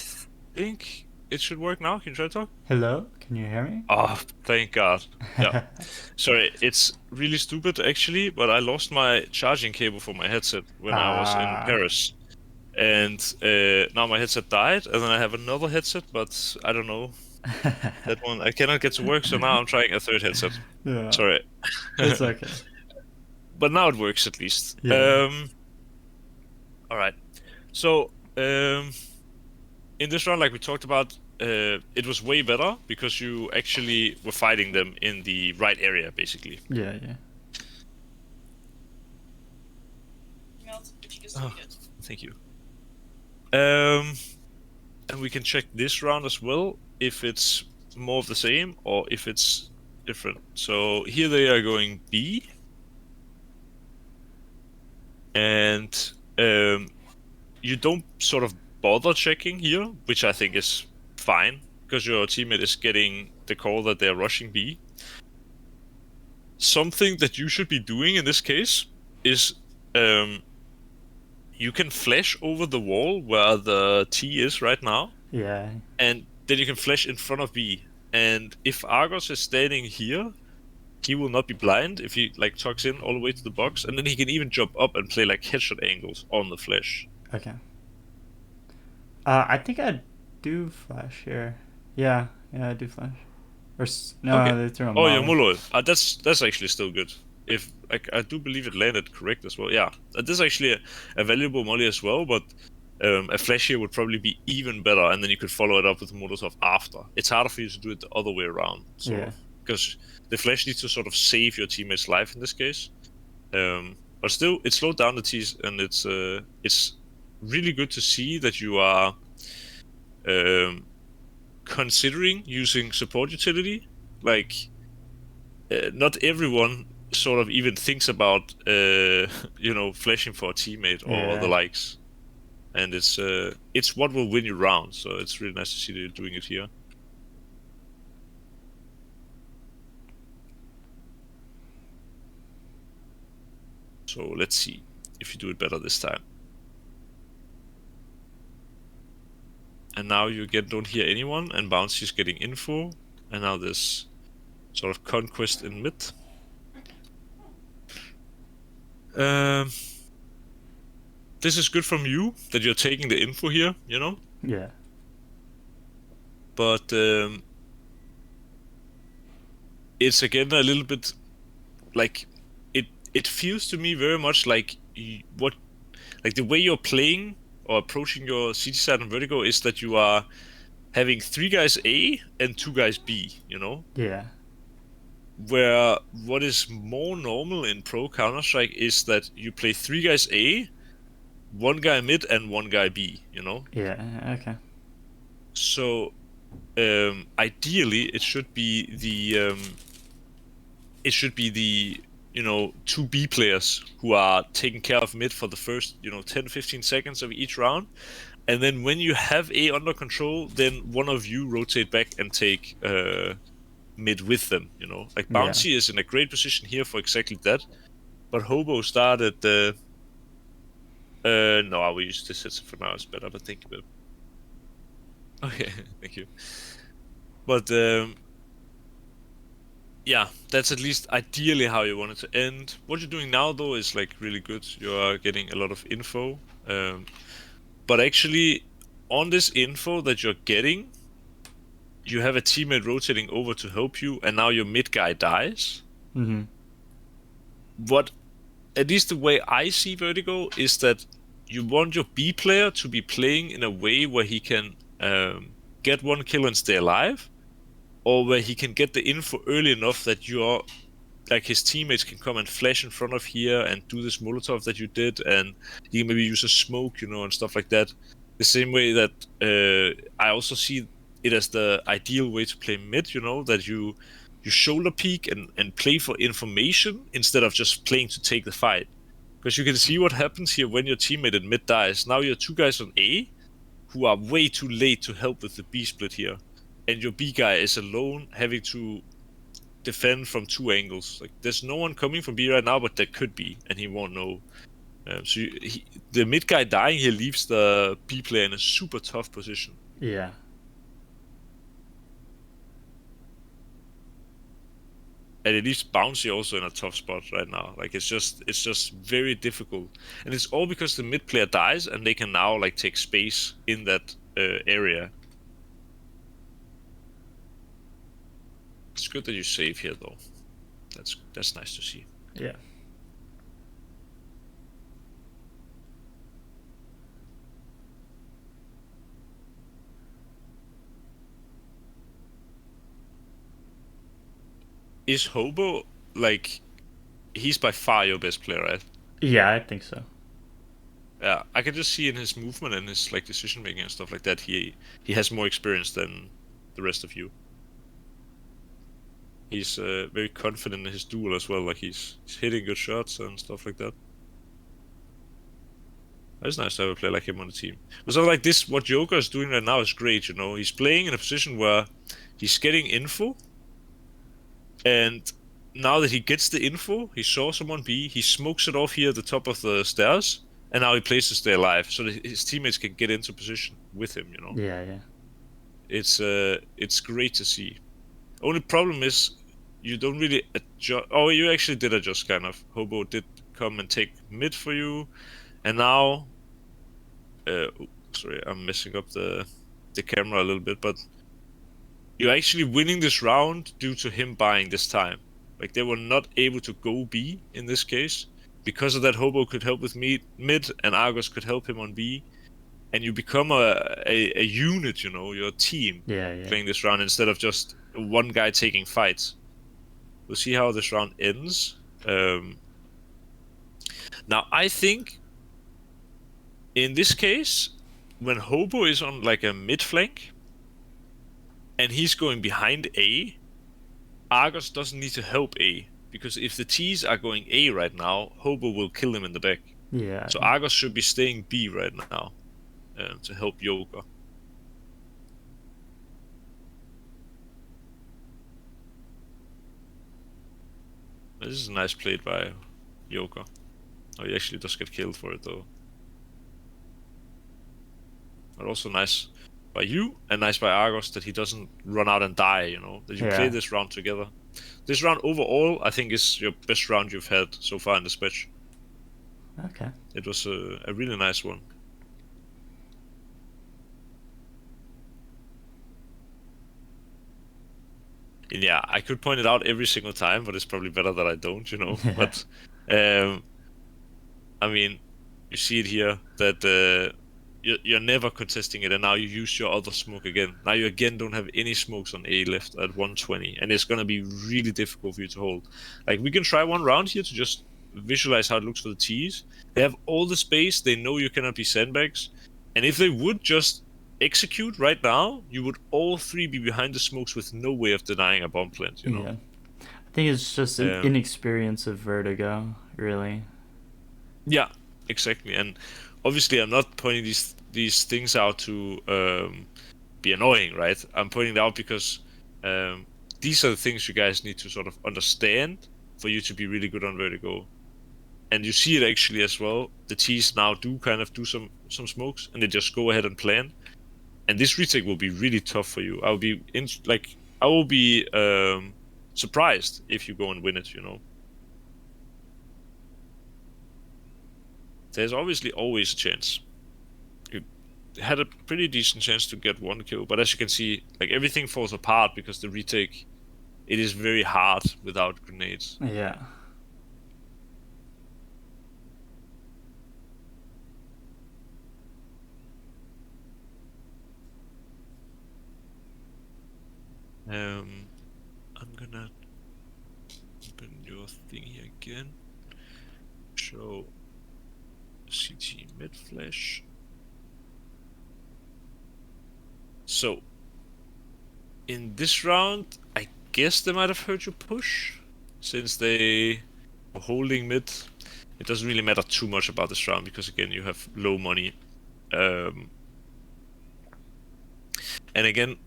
think it should work now. Can you try to talk? Hello? Can you hear me? Oh, thank God. Yeah. Sorry, it's really stupid actually, but I lost my charging cable for my headset when I was in Ah. Paris. And now my headset died, and then I have another headset, but I don't know. That one I cannot get to work, so now I'm trying a third headset. Yeah. Sorry. It's okay. But now it works at least. Yeah. All right. So, in this round, like we talked about, it was way better because you actually were fighting them in the right area, basically. Yeah, yeah. Oh, thank you. And we can check this round as well if it's more of the same or if it's different. So here they are going B, and you don't sort of bother checking here, which I think is fine because your teammate is getting the call that they're rushing B. Something that you should be doing in this case is you can flash over the wall where the T is right now, Yeah. and then you can flash in front of B. And if Argos is standing here, he will not be blind if he like tucks in all the way to the box, and then he can even jump up and play like headshot angles on the flash. Okay. I think I do flash here. Yeah, yeah, I do flash. Okay. No, they threw a Oh, yeah, molly. Mulloy. That's actually still good. If like I do believe it landed correct as well. Yeah, that is actually a valuable molly as well, but a flash here would probably be even better, and then you could follow it up with Molotov after. It's harder for you to do it the other way around, sort Yeah. of, because the flash needs to sort of save your teammate's life in this case. But still, it slowed down the T's, and it's really good to see that you are considering using support utility. Like, not everyone sort of even thinks about flashing for a teammate or the Yeah. likes, and it's what will win you rounds. So it's really nice to see that you're doing it here. So let's see if you do it better this time. And now you don't hear anyone, and Bouncy's getting info, and now there's sort of conquest in mid. This is good from you that you're taking the info here, you know. Yeah. But it's again a little bit like it feels to me very much like the way you're playing or approaching your city side on Vertigo is that you are having 3 guys A and 2 guys B, you know? Yeah. Where what is more normal in Pro Counter-Strike is that you play 3 guys A, 1 guy mid, and 1 guy B, you know? Yeah. Okay. So ideally it should be the you know 2B players who are taking care of mid for the first 10-15 seconds of each round, and then when you have A under control, then one of you rotate back and take mid with them. Like Yeah. Bouncy is in a great position here for exactly that, but Hobo started no, I will use this for now. It's better, but thank you. Okay, thank you. But yeah, that's at least ideally how you want it to end. What you're doing now, though, is like really good. You are getting a lot of info. But actually, on this info that you're getting, you have a teammate rotating over to help you, and now your mid guy dies. Mm-hmm. What, at least the way I see Vertigo, is that you want your B player to be playing in a way where he can get one kill and stay alive, or where he can get the info early enough that his teammates can come and flash in front of here and do this Molotov that you did, and he can maybe use a smoke, and stuff like that. The same way that I also see it as the ideal way to play mid, that you shoulder peek and play for information instead of just playing to take the fight. Because you can see what happens here when your teammate in mid dies. Now you're two guys on A who are way too late to help with the B split here. And your B guy is alone having to defend from two angles. Like, there's no one coming from B right now, but there could be, and he won't know. So the mid guy dying here leaves the B player in a super tough position. Yeah. And it leaves Bouncy also in a tough spot right now. Like, it's just very difficult, and it's all because the mid player dies, and they can now like take space in that area. It's good that you save here, though. That's nice to see. Yeah. Is Hobo, like, he's by far your best player, right? Yeah, I think so. Yeah, I can just see in his movement and his like decision making and stuff like that, he has more experience than the rest of you. He's very confident in his duel as well. Like, he's hitting good shots and stuff like that. It's nice to have a player like him on the team. But so like this, what Joker is doing right now is great. He's playing in a position where he's getting info, and now that he gets the info, he saw someone B, he smokes it off here at the top of the stairs, and now he plays to stay alive, so that his teammates can get into position with him. Yeah, yeah. It's great to see. Only problem is you don't really adjust. Oh, you actually did adjust, kind of. Hobo did come and take mid for you, and now sorry, I'm messing up the camera a little bit, but you're actually winning this round due to him buying this time. Like, they were not able to go B in this case. Because of that, Hobo could help with mid, and Argos could help him on B. And you become a unit, your team, playing this round instead of just one guy taking fights. We'll see how this round ends. Now, I think in this case, when Hobo is on like a mid flank and he's going behind A, Argos doesn't need to help A, because if the T's are going A right now, Hobo will kill him in the back. Yeah. So Argos should be staying B right now to help Joker. This is a nice play by Joker. Oh, he actually does get killed for it, though. But also nice by you, and nice by Argos that he doesn't run out and die, that you play this round together. This round overall, I think, is your best round you've had so far in this match. Okay. It was a really nice one. And yeah, I could point it out every single time, but it's probably better that I don't, But, I mean, you see it here, that you're never contesting it, and now you use your other smoke again. Now you again don't have any smokes on A left at 120, and it's gonna be really difficult for you to hold. Like, we can try one round here to just visualize how it looks for the T's. They have all the space, they know you cannot be sandbags, and if they would just execute right now, you would all three be behind the smokes with no way of denying a bomb plant, you know? Yeah. I think it's just an inexperience of Vertigo, really. Yeah, exactly. And obviously, I'm not pointing these things out to be annoying, right? I'm pointing it out because these are the things you guys need to sort of understand for you to be really good on Vertigo. And you see it actually as well. The T's now do kind of do some smokes, and they just go ahead and plan. And this retake will be really tough for you. I will be surprised if you go and win it, you know. There's obviously always a chance. You had a pretty decent chance to get one kill, but as you can see, like everything falls apart because the retake, it is very hard without grenades. Yeah. I'm gonna open your thing here again. Show CT mid flash. So, in this round, I guess they might have heard you push, since they were holding mid. It doesn't really matter too much about this round, because again, you have low money. And again,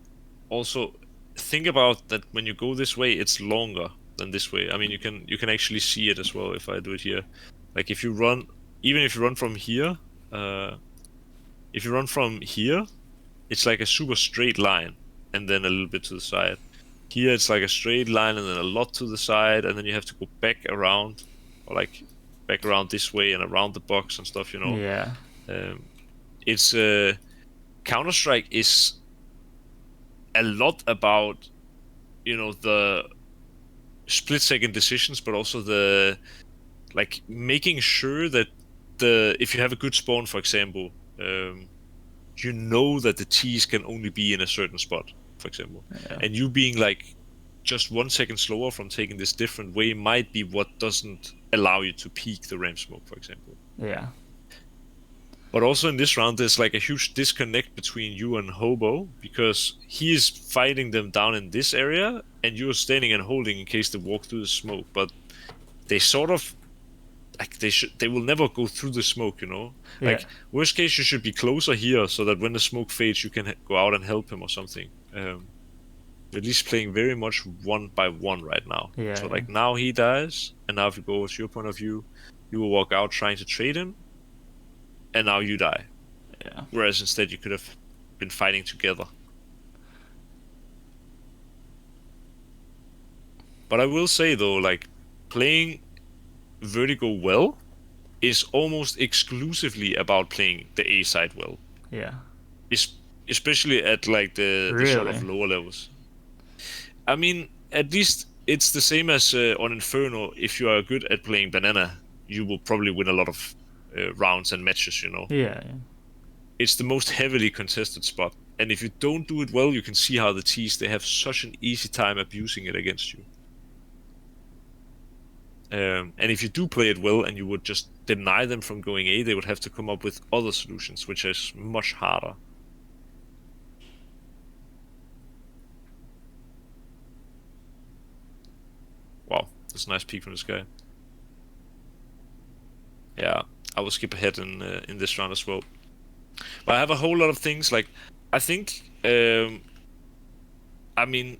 also, think about that when you go this way, it's longer than this way. I mean, you can actually see it as well if I do it here. Like if you run, even if you run from here, if you run from here, it's like a super straight line, and then a little bit to the side. Here it's like a straight line and then a lot to the side, and then you have to go back around, or like back around this way and around the box and stuff, you know. Yeah. It's Counter-Strike is a lot about, you know, the split-second decisions, but also the like making sure that if you have a good spawn, for example, you know that the T's can only be in a certain spot, for example, and you being like just 1 second slower from taking this different way might be what doesn't allow you to peek the ramp smoke, for example. Yeah. But also in this round, there's like a huge disconnect between you and Hobo, because he is fighting them down in this area, and you're standing and holding in case they walk through the smoke. But they sort of, like, they will never go through the smoke, you know? Yeah. Like, worst case, you should be closer here, so that when the smoke fades, you can go out and help him or something. At least playing very much one by one right now. Yeah, so like now he dies, and now if you go to your point of view, you will walk out trying to trade him, and now you die. Yeah. Whereas instead you could have been fighting together. But I will say though, like, playing Vertigo well is almost exclusively about playing the A side well. Yeah. Especially at like the sort of lower levels. I mean, at least it's the same as on Inferno. If you are good at playing Banana, you will probably win a lot of rounds and matches, you know? Yeah. It's the most heavily contested spot. And if you don't do it well, you can see how the T's, they have such an easy time abusing it against you. And if you do play it well and you would just deny them from going A, they would have to come up with other solutions, which is much harder. Wow, that's a nice peek from this guy. Yeah, I will skip ahead in this round as well. But I have a whole lot of things, like, I think, I mean,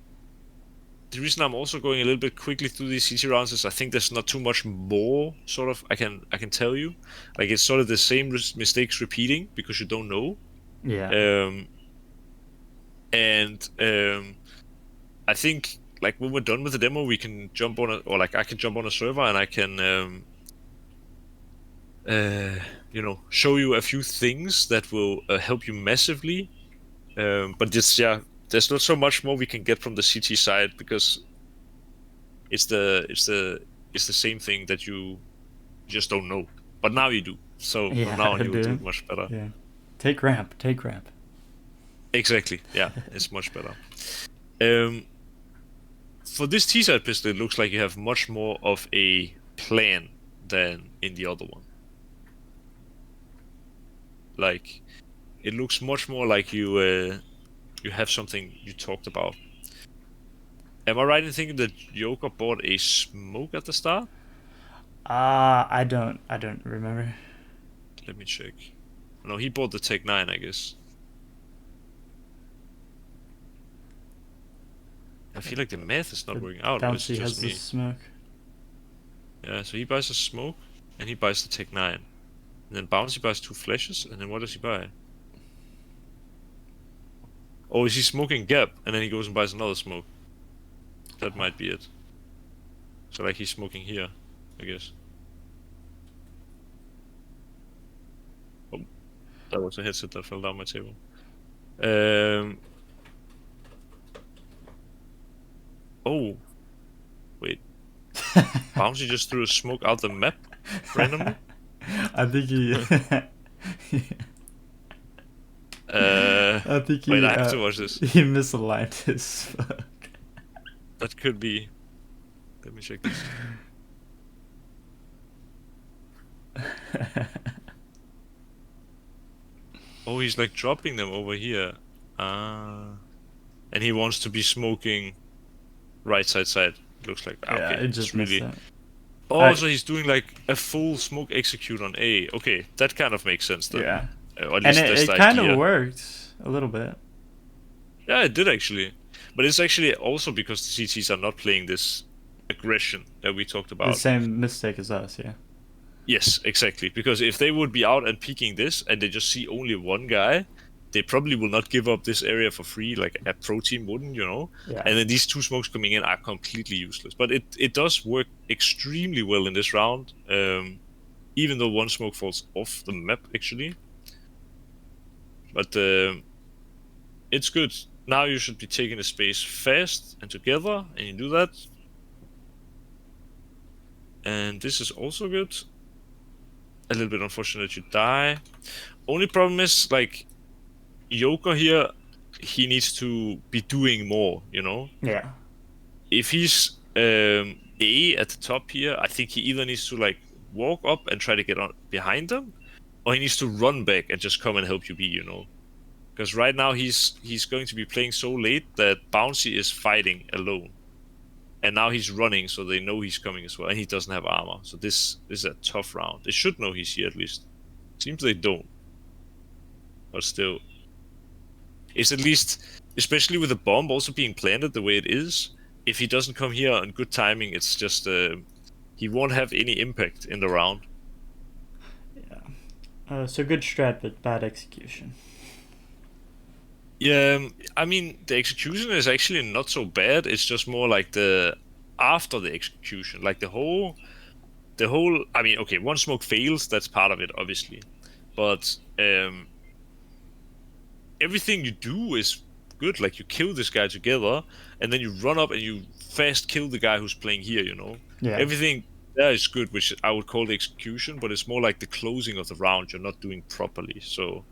the reason I'm also going a little bit quickly through these CT rounds is I think there's not too much more sort of I can tell you. Like, it's sort of the same mistakes repeating because you don't know. Yeah. I think, like, when we're done with the demo, we can jump on or like I can jump on a server and I can you know, show you a few things that will help you massively. But just, yeah, there's not so much more we can get from the CT side because it's the same thing that you just don't know. But now you do. So from now on you will do it much better. Yeah. Take ramp. Exactly. Yeah, it's much better. For this T-side pistol, it looks like you have much more of a plan than in the other one. Like, it looks much more like you have something you talked about. Am I right in thinking that Joker bought a smoke at the start? I don't remember. Let me check. No, he bought the Tech 9, I guess. I feel like the math is not The working out, or it's Bouncy has just the me. smoke. Yeah, so he buys a smoke, and he buys the Tech 9. And then Bouncy buys 2 flashes, and then what does he buy? Oh, is he smoking Gap, and then he goes and buys another smoke? That might be it. So like he's smoking here, I guess. Oh, that was a headset that fell down my table. Oh, wait. Bouncy just threw a smoke out the map randomly? I think he. I think he. Wait, I have to watch this. He misaligned his smoke. That could be. Let me check this. Oh, he's like dropping them over here. Ah. And he wants to be smoking right side. Looks like. Yeah, Okay, it just it's really. missed Oh, so he's doing like a full smoke execute on A. Okay, that kind of makes sense that. then. Yeah. Or at And least that's it the kind idea. of worked a little bit. Yeah, it did actually. But it's actually also because the CTs are not playing this aggression that we talked The about. same mistake as us, yeah. Yes, exactly. Because if they would be out and peeking this and they just see only one guy, they probably will not give up this area for free like a pro team wouldn't, you know? Yeah. And then these 2 smokes coming in are completely useless. But it does work extremely well in this round, even though 1 smoke falls off the map, actually. But it's good. Now you should be taking the space fast and together, and you do that. And this is also good. A little bit unfortunate you die. Only problem is, like, Joker here, he needs to be doing more, you know? Yeah. If he's A at the top here, I think he either needs to, like, walk up and try to get on behind them, or he needs to run back and just come and help you B, you know? Because right now he's going to be playing so late that Bouncy is fighting alone. And now he's running, so they know he's coming as well, and he doesn't have armor. So this is a tough round. They should know he's here at least. Seems they don't. But still. It's at least, especially with the bomb also being planted the way it is, if he doesn't come here on good timing, it's just, he won't have any impact in the round. Yeah. So good strat, but bad execution. Yeah, I mean, the execution is actually not so bad. It's just more like the after the execution, like the whole. I mean, okay, 1 smoke fails. That's part of it, obviously, but everything you do is good. Like you kill this guy together, and then you run up and you fast kill the guy who's playing here. You know, Yeah. everything there is good, which I would call the execution, but it's more like the closing of the round. You're not doing properly, so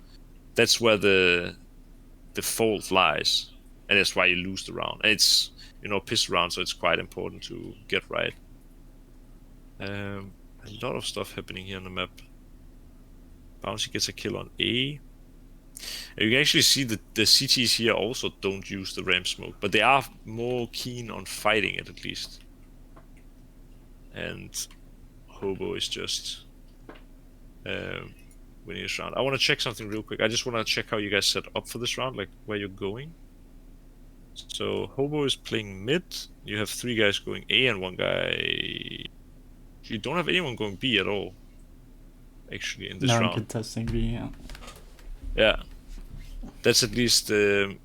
that's where the fault lies, and that's why you lose the round. And it's, you know, piss round, so it's quite important to get right. A lot of stuff happening here on the map. Bouncy gets a kill on A. And you can actually see that the CTs here also don't use the ramp smoke, but they are more keen on fighting it at least. And Hobo is just winning this round. I want to check something real quick. I just want to check how you guys set up for this round, like where you're going. So Hobo is playing mid. You have 3 guys going A and 1 guy. You don't have anyone going B at all, actually, in this round. Non-contesting B, yeah. Yeah, that's at least. I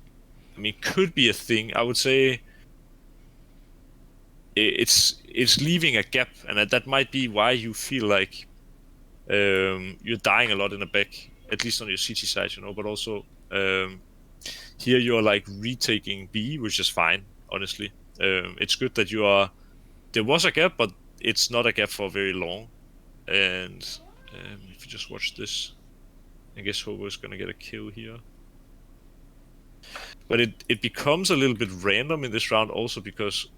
mean, could be a thing. I would say it's leaving a gap, and that might be why you feel like you're dying a lot in the back, at least on your CT side, you know. But also here you're like retaking B, which is fine, honestly. It's good that you are. There was a gap, but it's not a gap for very long. And if you just watch this, I guess Hobo is gonna get a kill here. But it becomes a little bit random in this round also because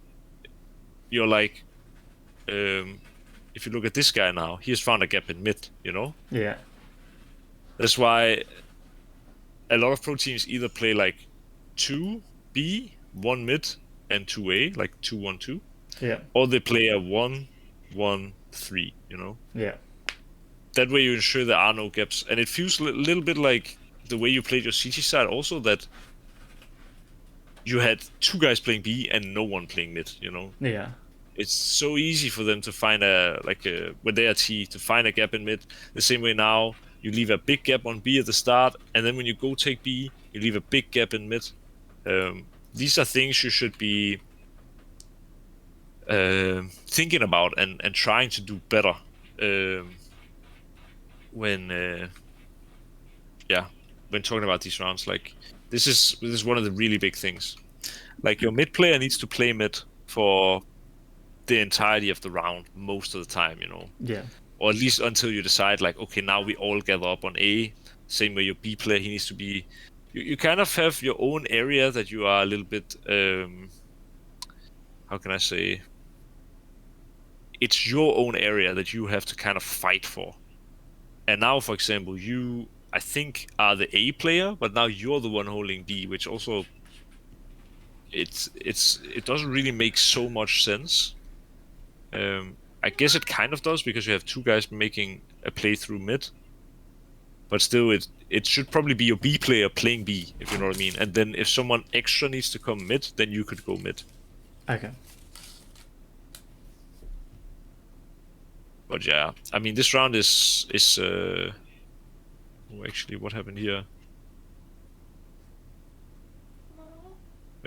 you're like, if you look at this guy now, he has found a gap in mid, you know? Yeah. That's why a lot of pro teams either play like 2B, 1 mid, and 2A, like 2-1-2, Yeah. or they play a 1-1-3, you know? Yeah. That way you ensure there are no gaps. And it feels a little bit like the way you played your CT side also, that you had 2 guys playing B and no one playing mid, you know? Yeah. It's so easy for them to find when they are T, to find a gap in mid. The same way now, you leave a big gap on B at the start, and then when you go take B, you leave a big gap in mid. These are things you should be thinking about and trying to do better when talking about these rounds. Like this is one of the really big things. Like your mid player needs to play mid for the entirety of the round most of the time, you know. Yeah. Or at least until you decide, like, okay, now we all gather up on A. Same way your B player, he needs to be. You kind of have your own area that you are a little bit. How can I say? It's your own area that you have to kind of fight for. And now, for example, you, I think, are the A player, but now you're the one holding B, which also it doesn't really make so much sense. I guess it kind of does because you have 2 guys making a play through mid. But still, it should probably be your B player playing B, if you know what I mean. And then if someone extra needs to come mid, then you could go mid. Okay. But yeah, I mean, this round is oh, actually, what happened here?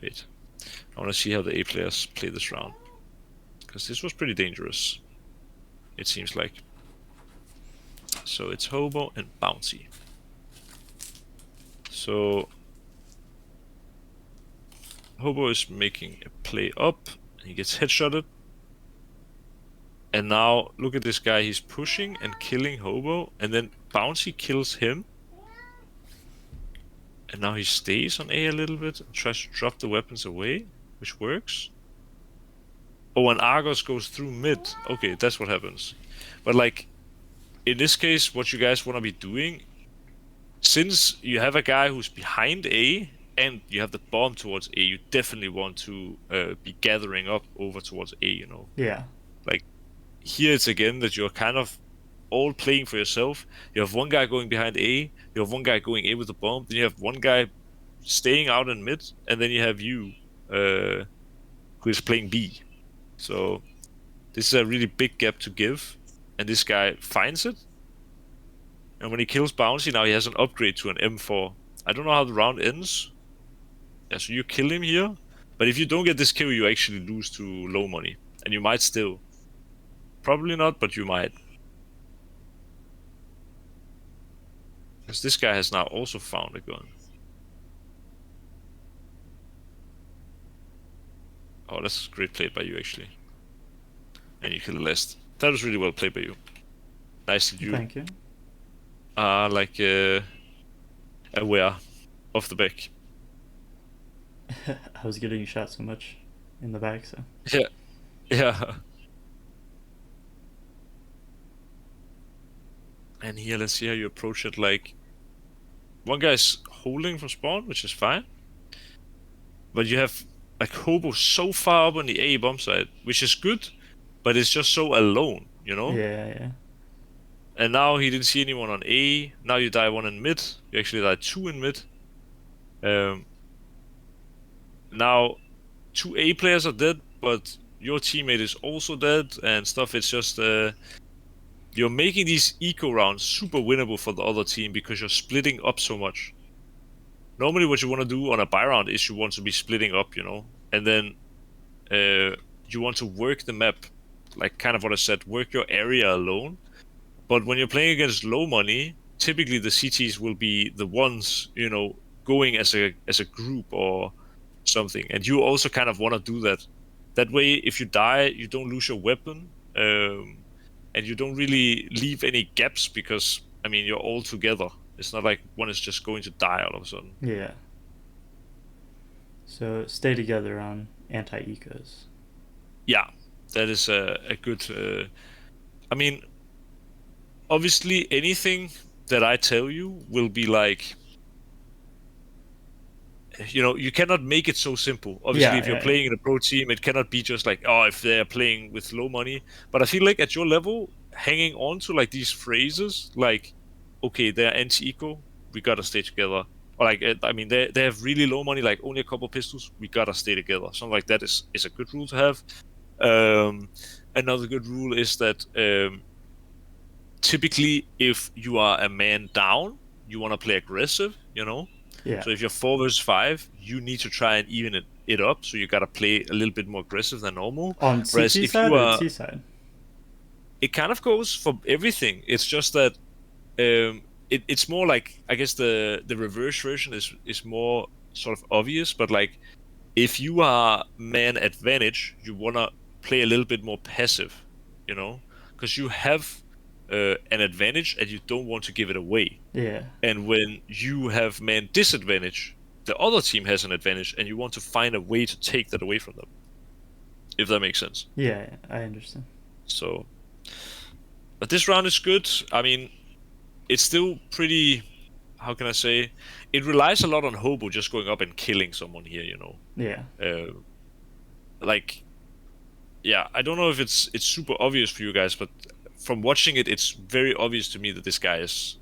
Wait, I want to see how the A players play this round, because this was pretty dangerous, it seems like. So it's Hobo and Bouncy. So Hobo is making a play up, and he gets headshotted. And now look at this guy, he's pushing and killing Hobo, and then Bouncy kills him. And now he stays on A a little bit and tries to drop the weapons away, which works. Oh, and Argos goes through mid. Okay, that's what happens. But like, in this case, what you guys want to be doing, since you have a guy who's behind A and you have the bomb towards A, you definitely want to be gathering up over towards A, you know? Yeah. Like, here it's again that you're kind of all playing for yourself. You have one guy going behind A, you have one guy going A with the bomb, then you have one guy staying out in mid, and then you have you, who is playing B. So this is a really big gap to give, and this guy finds it. And when he kills Bouncy, now he has an upgrade to an M4. I don't know how the round ends. Yeah, so you kill him here, but if you don't get this kill, you actually lose to low money, and you might still. Probably not, but you might. Because this guy has now also found a gun. Oh, that's great played by you, actually. And you kill the last. That was really well played by you. Nice that you Thank you. are like aware of the back. I was getting shot so much in the back, so. Yeah. Yeah. And here, let's see how you approach it. Like, one guy's holding from spawn, which is fine. But you have, like, Hobo so far up on the A bomb side, which is good, but it's just so alone, you know? Yeah. And now he didn't see anyone on A. Now you die 1 in mid. You actually die 2 in mid. Now 2 A players are dead, but your teammate is also dead and stuff. It's just you're making these eco rounds super winnable for the other team because you're splitting up so much. Normally what you want to do on a buy round is you want to be splitting up, you know, and then you want to work the map, like kind of what I said, work your area alone. But when you're playing against low money, typically the CTs will be the ones, you know, going as a group or something, and you also kind of want to do that. That way, if you die, you don't lose your weapon, and you don't really leave any gaps because, I mean, you're all together. It's not like one is just going to die all of a sudden. Yeah. So stay together on anti-ecos. Yeah, that is a good. I mean, obviously, anything that I tell you will be like you cannot make it so simple. Obviously, if you're Yeah. playing in a pro team, it cannot be just like, oh, if they're playing with low money. But I feel like at your level, hanging on to like these phrases, like, okay, they're anti-eco, we gotta stay together. Or like, I mean, they have really low money, like only a couple pistols, we gotta stay together. Something like that is a good rule to have. Another good rule is that typically, if you are a man down, you want to play aggressive, Yeah. So if you're 4 versus 5, you need to try and even it up. So you gotta play a little bit more aggressive than normal. On Whereas CT if side you or are, T side? it kind of goes for everything. It's just that it's more like, I guess the reverse version is more sort of obvious. But like if you are man advantage, you wanna play a little bit more passive, because you have an advantage and you don't want to give it away. Yeah. And when you have man disadvantage, the other team has an advantage, and you want to find a way to take that away from them. If that makes sense. Yeah, I understand. So, but this round is good. I mean, it's still pretty. How can I say? It relies a lot on Hobo just going up and killing someone here. Yeah. Like, yeah, I don't know if it's super obvious for you guys, but from watching it, it's very obvious to me that this guy is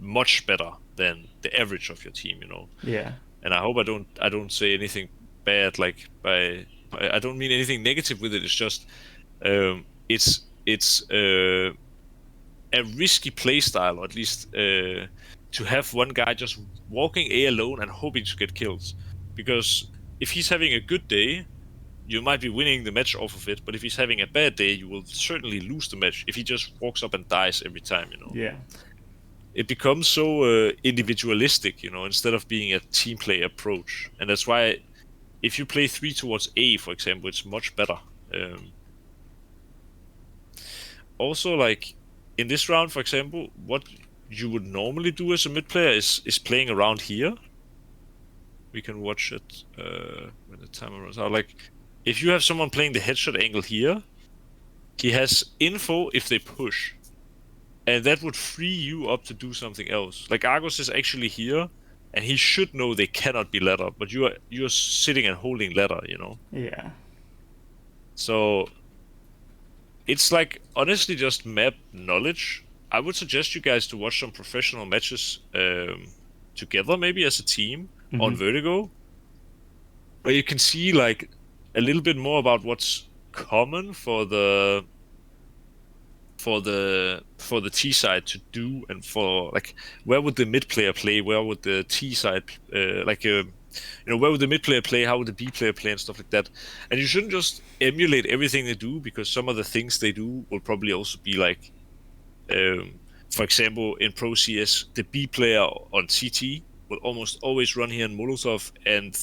much better than the average of your team, Yeah. And I hope I don't say anything bad, like I don't mean anything negative with it. It's just it's a risky play style, or at least to have one guy just walking A alone and hoping to get kills. Because if he's having a good day, you might be winning the match off of it. But if he's having a bad day, you will certainly lose the match if he just walks up and dies every time. Yeah. It becomes so individualistic, instead of being a team play approach. And that's why if you play 3 towards A, for example, it's much better. Also, like in this round, for example, what you would normally do as a mid player is playing around here. We can watch it when the timer runs out. Like if you have someone playing the headshot angle here, he has info if they push. And that would free you up to do something else. Like Argos is actually here, and he should know they cannot be ladder, but you're sitting and holding ladder, Yeah. So it's like honestly just map knowledge. I would suggest you guys to watch some professional matches together, maybe as a team on Vertigo, where you can see like a little bit more about what's common for the T side to do, and for like where would the mid player play, where would the T side where would the mid player play, how would the B player play, and stuff like that. And you shouldn't just emulate everything they do, because some of the things they do will probably also be like for example in Pro CS, the B player on CT will almost always run here in Molotov, and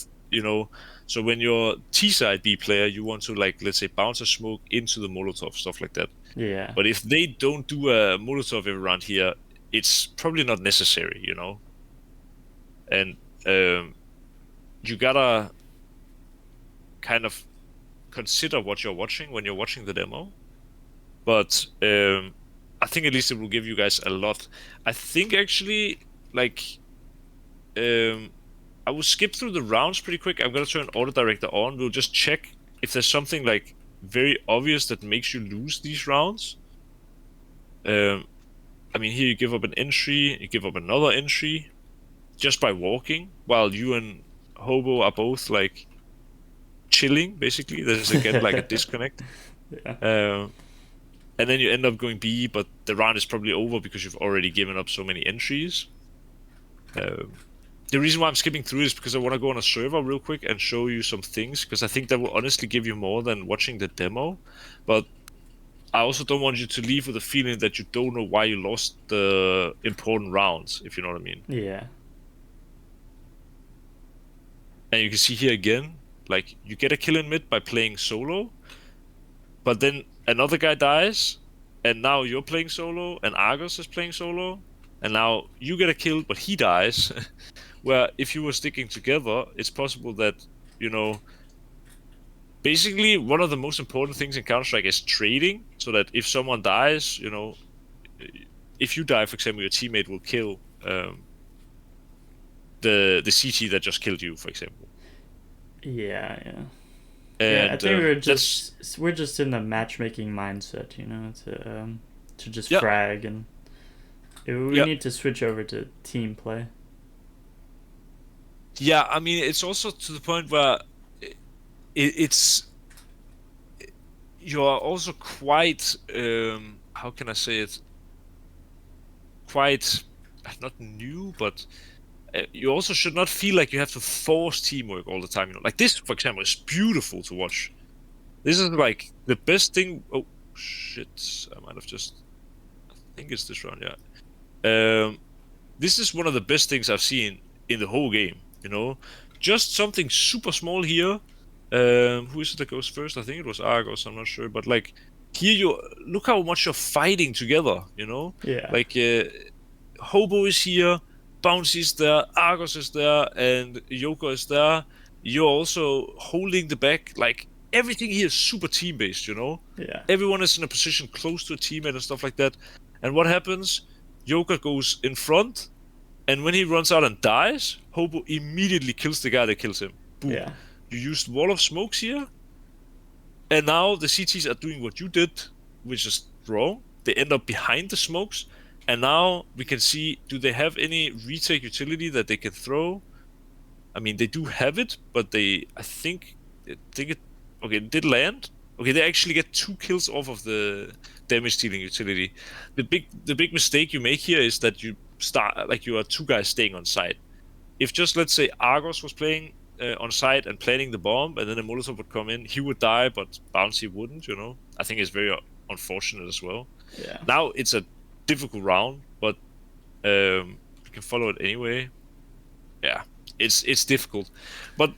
so when you're T side B player, you want to, like, let's say, bounce a smoke into the Molotov, stuff like that. Yeah. But if they don't do a Molotov every round here, it's probably not necessary, And you gotta kind of consider what you're watching when you're watching the demo. But I think at least it will give you guys a lot. I think actually, like, I will skip through the rounds pretty quick. I'm gonna turn auto director on. We'll just check if there's something like very obvious that makes you lose these rounds. I mean, here you give up an entry, you give up another entry, just by walking, while you and Hobo are both like chilling. Basically, there's again like a disconnect. Yeah. And then you end up going B, but the round is probably over because you've already given up so many entries. The reason why I'm skipping through is because I want to go on a server real quick and show you some things, because I think that will honestly give you more than watching the demo. But I also don't want you to leave with a feeling that you don't know why you lost the important rounds, if you know what I mean. Yeah. And you can see here again, like, you get a kill in mid by playing solo, but then another guy dies, and now you're playing solo, and Argos is playing solo, and now you get a kill, but he dies. Where if you were sticking together, it's possible that, basically one of the most important things in Counter-Strike is trading, so that if someone dies, if you die, for example, your teammate will kill the CT that just killed you, for example. Yeah, yeah. And I think that's we're just in the matchmaking mindset, to just yeah, frag, and we yeah, need to switch over to team play. yeah. I mean, it's also to the point where it's you are also quite how can I say it? Quite not new, but you also should not feel like you have to force teamwork all the time. Like this, for example, is beautiful to watch. This is like the best thing. Oh shit! I might have just. I think it's this round. Yeah. This is one of the best things I've seen in the whole game. Just something super small here. Who is it that goes first? I think it was Argos. I'm not sure, but like here, you look how much you're fighting together. Yeah. Like Hobo is here, Bouncy is there, Argos is there, and Yoko is there. You're also holding the back. Like everything here is super team based. Yeah. Everyone is in a position close to a teammate and stuff like that. And what happens? Yoka goes in front, and when he runs out and dies, Hobo immediately kills the guy that kills him. Boom. Yeah. You used wall of smokes here, and now the CTs are doing what you did, which is wrong. They end up behind the smokes, and now we can see, do they have any retake utility that they can throw? I mean, they do have it, but I think it did land. Okay, they actually get 2 kills off of the damage dealing utility. The big mistake you make here is that you start like you are 2 guys staying on site. If just let's say Argos was playing on site and planting the bomb, and then a Molotov would come in, he would die, but Bouncy wouldn't. I think it's very unfortunate as well. Yeah. Now it's a difficult round, but we can follow it anyway. Yeah, it's difficult, but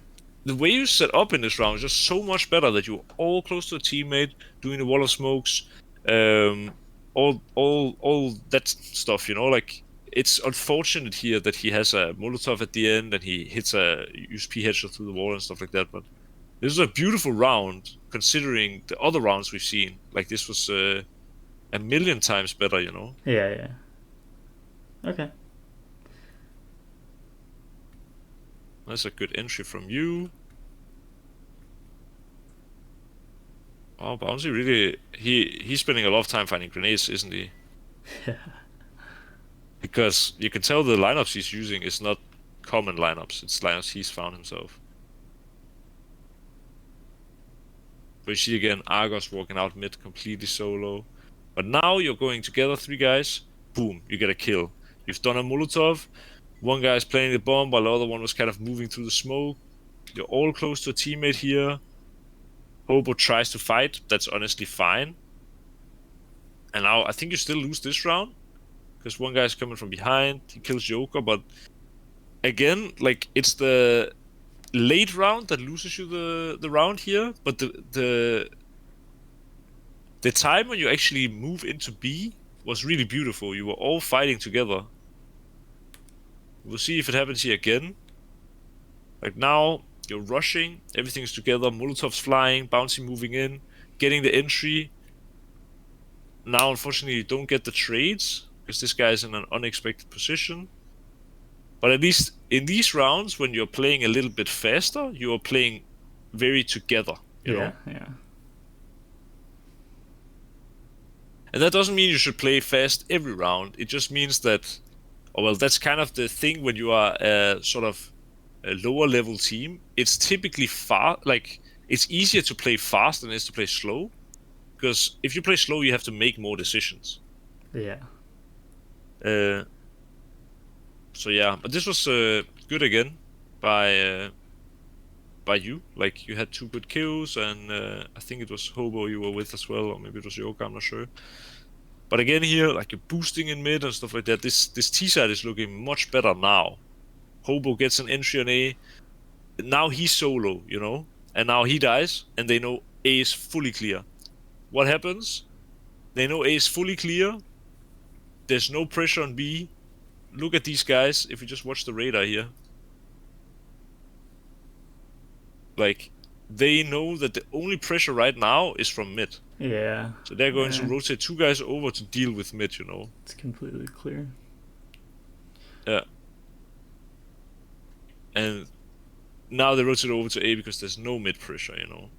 the way you set up in this round is just so much better that you're all close to a teammate, doing the wall of smokes, all that stuff. Like it's unfortunate here that he has a Molotov at the end and he hits a USP headshot through the wall and stuff like that. But this is a beautiful round considering the other rounds we've seen. Like this was a million times better. Yeah, yeah. Okay. That's a good entry from you. Oh, Bouncy really... He's spending a lot of time finding grenades, isn't he? Yeah. Because you can tell the lineups he's using is not common lineups. It's lineups he's found himself. But you see again, Argos walking out mid completely solo. But now you're going together, 3 guys. Boom, you get a kill. You've done a Molotov. One guy is playing the bomb while the other one was kind of moving through the smoke. You're all close to a teammate here. Hobo tries to fight. That's honestly fine. And now I think you still lose this round. Because one guy's coming from behind. He kills Joker. But again, like it's the late round that loses you the round here. But the time when you actually move into B was really beautiful. You were all fighting together. We'll see if it happens here again. Like now, you're rushing, everything's together, Molotovs flying, Bouncy moving in, getting the entry. Now, unfortunately, you don't get the trades, because this guy's in an unexpected position. But at least in these rounds, when you're playing a little bit faster, you are playing very together. You know? Yeah. And that doesn't mean you should play fast every round. It just means that, that's kind of the thing when you are sort of a lower level team. It's typically it's easier to play fast than it is to play slow. Because if you play slow, you have to make more decisions. Yeah. So yeah, but this was good again by you. Like you had 2 good kills, and I think it was Hobo you were with as well, or maybe it was Yoka, I'm not sure. But again here, like you're boosting in mid and stuff like that. This T side is looking much better now. Hobo gets an entry on A. Now he's solo, and now he dies, and they know A is fully clear. What happens? They know A is fully clear. There's no pressure on B. Look at these guys. If you just watch the radar here, like they know that the only pressure right now is from mid. Yeah. So they're going to rotate 2 guys over to deal with mid. It's completely clear. Yeah. And now they rotate over to A because there's no mid pressure, you know.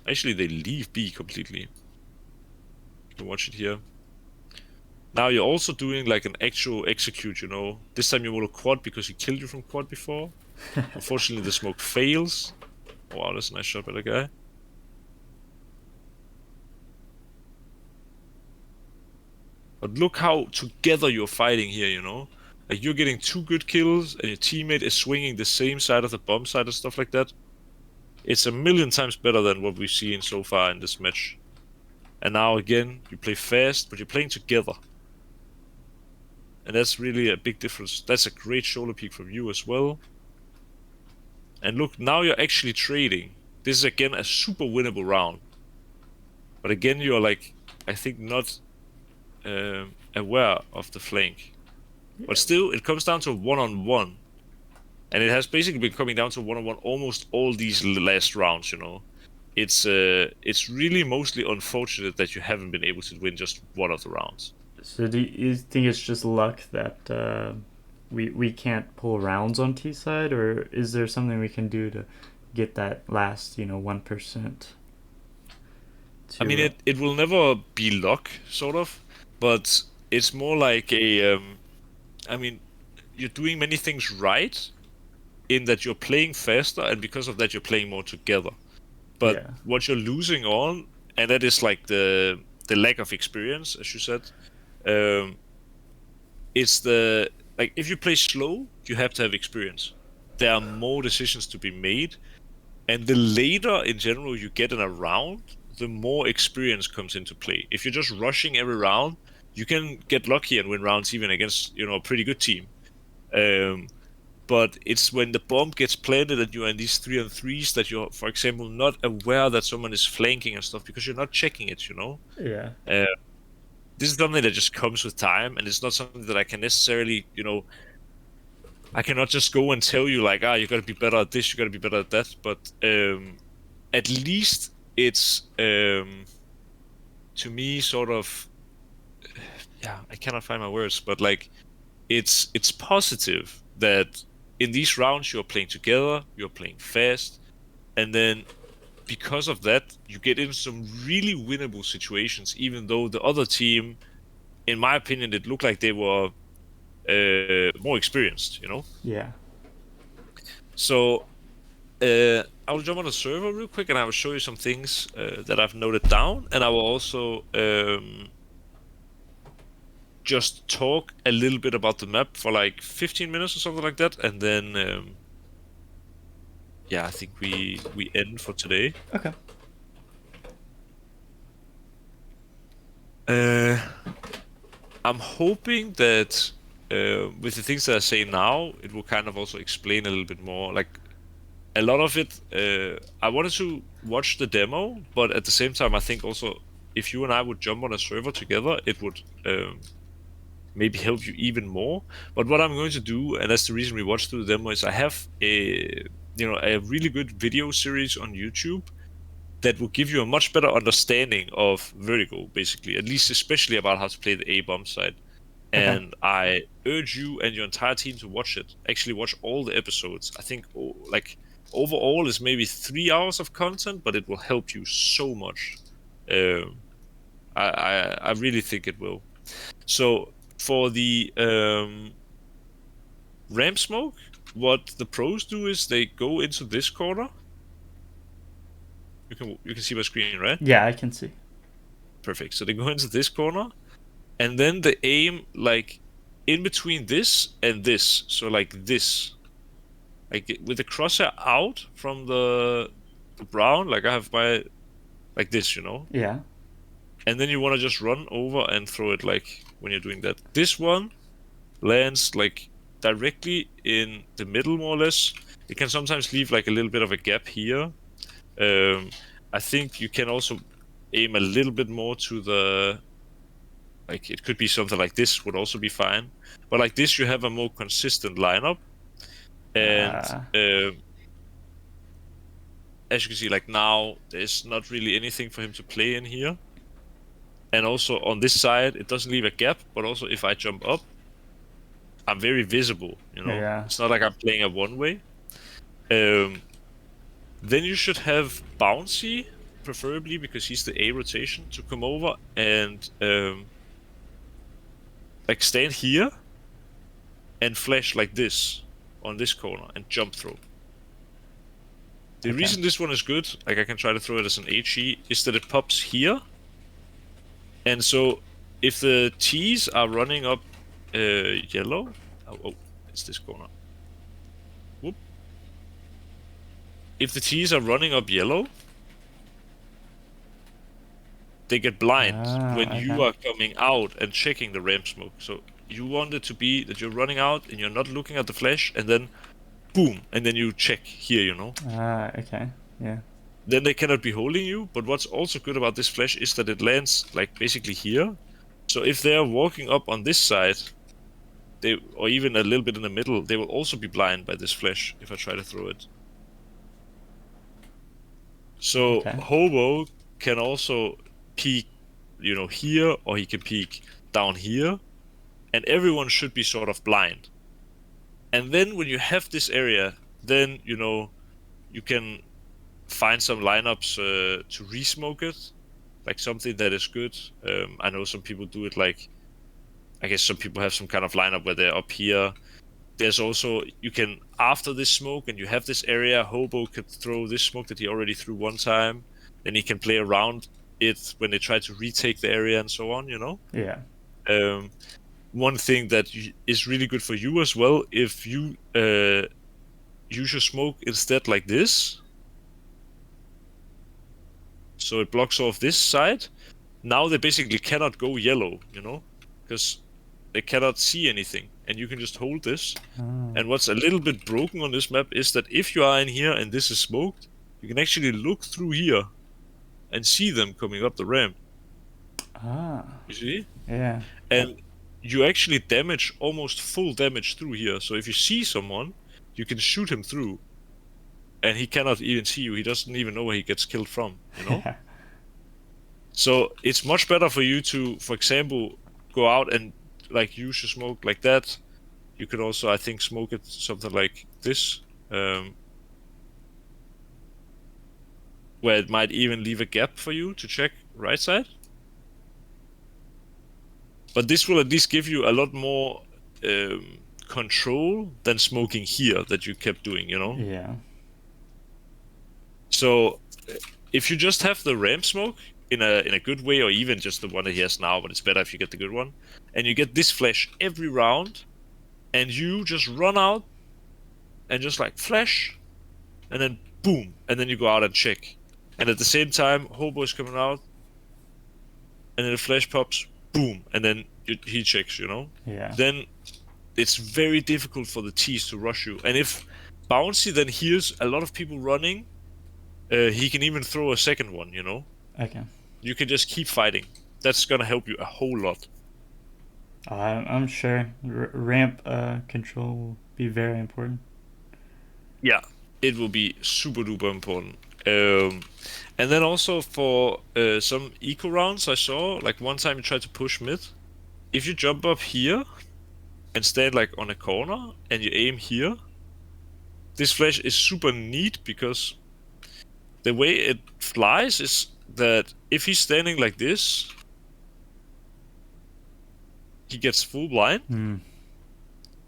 Actually, they leave B completely. You can watch it here. Now you're also doing like an actual execute, you know. This time you roll a quad because he killed you from quad before. Unfortunately, the smoke fails. Wow, that's a nice shot by the guy. But look how together you're fighting here, you know? Like, you're getting 2 good kills, and your teammate is swinging the same side of the bomb side and stuff like that. It's a million times better than what we've seen so far in this match. And now, again, you play fast, but you're playing together. And that's really a big difference. That's a great shoulder peek from you as well. And look, now you're actually trading. This is, again, a super winnable round. But again, you're, like, I think not aware of the flank. But still, it comes down to a one-on-one. And it has basically been coming down to one-on-one almost all these last rounds, you know. It's really mostly unfortunate that you haven't been able to win just one of the rounds. So do you think it's just luck that we can't pull rounds on T side, or is there something we can do to get that last 1%? I mean, it will never be luck, sort of, but it's more like a I mean, you're doing many things right in that you're playing faster, and because of that, you're playing more together. But what you're losing on, and that is like the lack of experience, as you said. It's the like if you play slow, you have to have experience. There are more decisions to be made, and the later in general you get in a round, the more experience comes into play. If you're just rushing every round, you can get lucky and win rounds even against a pretty good team. But it's when the bomb gets planted and you're in these 3-on-3s that you're, for example, not aware that someone is flanking and stuff because you're not checking it, you know? Yeah. This is something that just comes with time, and it's not something that I can necessarily, I cannot just go and tell you, like, you gotta be better at this, you gotta be better at that, but at least it's, to me, sort of, I cannot find my words, but, like, it's positive that in these rounds you're playing together, you're playing fast, and then because of that, you get in some really winnable situations, even though the other team, in my opinion, it looked like they were more experienced, you know? Yeah. So, I will jump on the server real quick, and I will show you some things that I've noted down, and I will also just talk a little bit about the map for like 15 minutes or something like that, and then I think we end for today. Okay. I'm hoping that with the things that I say now, it will kind of also explain a little bit more. Like, a lot of it, I wanted to watch the demo, but at the same time, I think also if you and I would jump on a server together, it would maybe help you even more. But what I'm going to do, and that's the reason we watched through the demo, is I have a really good video series on YouTube that will give you a much better understanding of Vertigo, basically, at least especially about how to play the A bomb side. And I urge you and your entire team to watch it. Actually, watch all the episodes. I think overall is maybe 3 hours of content, but it will help you so much. I really think it will. So for the ramp smoke, what the pros do is they go into this corner. You can see my screen, right? Yeah, I can see. Perfect. So they go into this corner, and then they aim like in between this and this. So like this, like with the crosshair out from the brown. Like I have my like this, you know. Yeah. And then you want to just run over and throw it like when you're doing that. This one lands like directly in the middle, more or less. It can sometimes leave like a little bit of a gap here. I think you can also aim a little bit more to the, like it could be something like this would also be fine, but like this you have a more consistent lineup, and as you can see, like now there's not really anything for him to play in here, and also on this side it doesn't leave a gap, but also if I jump up I'm very visible, you know. Yeah. It's not like I'm playing a one way. Then you should have Bouncy, preferably because he's the A rotation, to come over and like stand here and flash like this on this corner and jump throw. The Okay. reason this one is good, like I can try to throw it as an HE, is that it pops here. And so if the T's are running up yellow, oh, it's this corner. Whoop. If the T's are running up yellow, they get blind when okay. you are coming out and checking the ramp smoke. So you want it to be that you're running out and you're not looking at the flash, and then boom, and then you check here, you know. Okay. Yeah. Then they cannot be holding you. But what's also good about this flash is that it lands like basically here. So if they're walking up on this side, or even a little bit in the middle, they will also be blind by this flash if I try to throw it. So Okay. Hobo can also peek, you know, here, or he can peek down here, and everyone should be sort of blind. And then when you have this area, then, you know, you can find some lineups to re-smoke it, like something that is good. I know some people do it like, I guess some people have some kind of lineup where they're up here. There's also, you can, after this smoke and you have this area, Hobo could throw this smoke that he already threw one time, then he can play around it when they try to retake the area and so on, you know? Yeah. One thing that is really good for you as well, if you use your smoke instead like this, so it blocks off this side, now they basically cannot go yellow, you know? Because they cannot see anything, and you can just hold this. And what's a little bit broken on this map is that if you are in here and this is smoked, you can actually look through here and see them coming up the ramp. You see? Yeah. And you actually damage almost full damage through here. So if you see someone, you can shoot him through, and he cannot even see you. He doesn't even know where he gets killed from, you know? Yeah. So it's much better for you to, for example, go out and like use your smoke like that. You could also, I think, smoke it something like this, where it might even leave a gap for you to check right side. But this will at least give you a lot more control than smoking here that you kept doing, you know? Yeah. So if you just have the ramp smoke in a good way, or even just the one that he has now, but it's better if you get the good one, and you get this flash every round, and you just run out and just like flash, and then boom, and then you go out and check. And at the same time, Hobo is coming out, and then the flash pops, boom, and then he checks, you know? Yeah. Then it's very difficult for the T's to rush you. And if Bouncy then hears a lot of people running, he can even throw a second one, you know? Okay. You can just keep fighting. That's gonna help you a whole lot. I'm sure ramp control will be very important. Yeah, it will be super duper important. And then also for some eco rounds I saw, like one time you tried to push mid. If you jump up here and stand like on a corner and you aim here, this flash is super neat because the way it flies is that if he's standing like this, he gets full blind.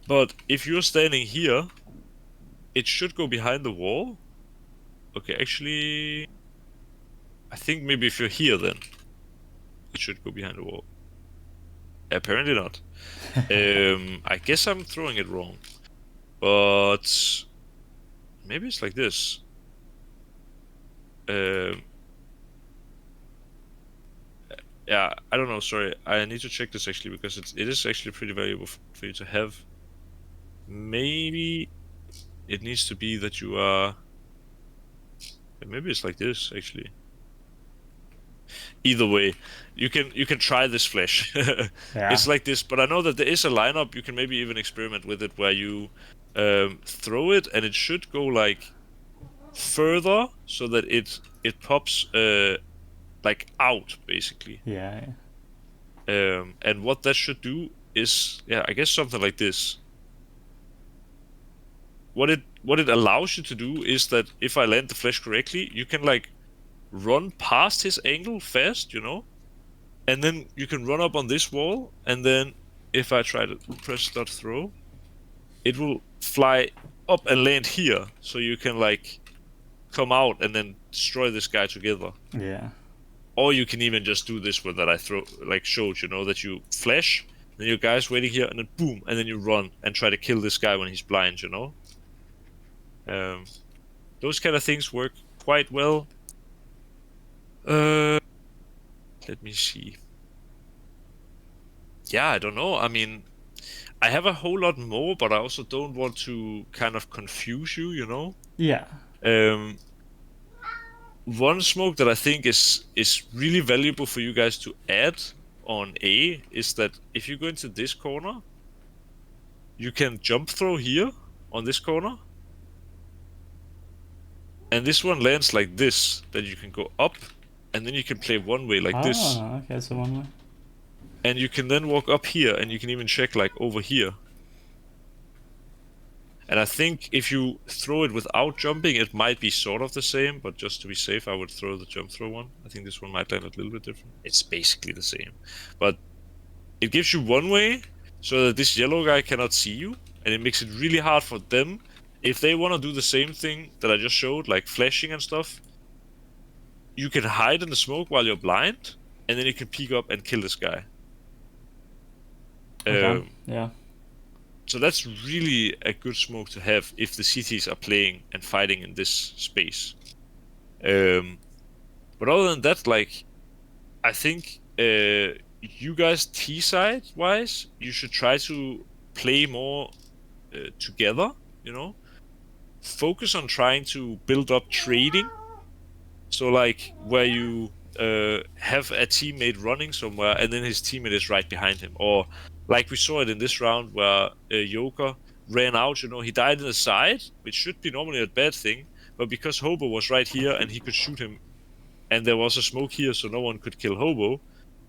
But if you're standing here, it should go behind the wall. Okay, actually, I think maybe if you're here, then it should go behind the wall. Apparently not. I guess I'm throwing it wrong, but maybe it's like this. Yeah, I don't know. Sorry, I need to check this actually because it is actually pretty valuable for you to have. Maybe it needs to be that you are. Maybe it's like this actually. Either way, you can try this flash. Yeah. It's like this, but I know that there is a lineup. You can maybe even experiment with it where you throw it and it should go like further so that it pops like out basically. Yeah. And what that should do is, yeah, I guess something like this. what it allows you to do is that if I land the flash correctly, you can like run past his angle fast, and then you can run up on this wall, and then if I try to press dot throw, it will fly up and land here, so you can like come out and then destroy this guy together. Yeah. Or you can even just do this one that I showed, that you flash, then your guy's waiting here, and then boom, and then you run and try to kill this guy when he's blind, Those kind of things work quite well. Let me see. Yeah, I don't know. I mean, I have a whole lot more, but I also don't want to kind of confuse you. Yeah. One smoke that I think is really valuable for you guys to add on A is that if you go into this corner, you can jump throw here on this corner, and this one lands like this. That you can go up, and then you can play one way like this, Okay, so one way. and you can then walk up here, and you can even check like over here. And I think if you throw it without jumping, it might be sort of the same, but just to be safe, I would throw the jump throw one. I think this one might land a little bit different. It's basically the same, but it gives you one way so that this yellow guy cannot see you, and it makes it really hard for them. If they want to do the same thing that I just showed, like flashing and stuff, you can hide in the smoke while you're blind, and then you can peek up and kill this guy. Okay. Yeah. So that's really a good smoke to have if the CTs are playing and fighting in this space. But other than that, like, I think you guys T-side wise, you should try to play more together, Focus on trying to build up trading. So like where you have a teammate running somewhere and then his teammate is right behind him, or like we saw it in this round where Joker ran out, he died in the side, which should be normally a bad thing, but because Hobo was right here and he could shoot him, and there was a smoke here so no one could kill Hobo,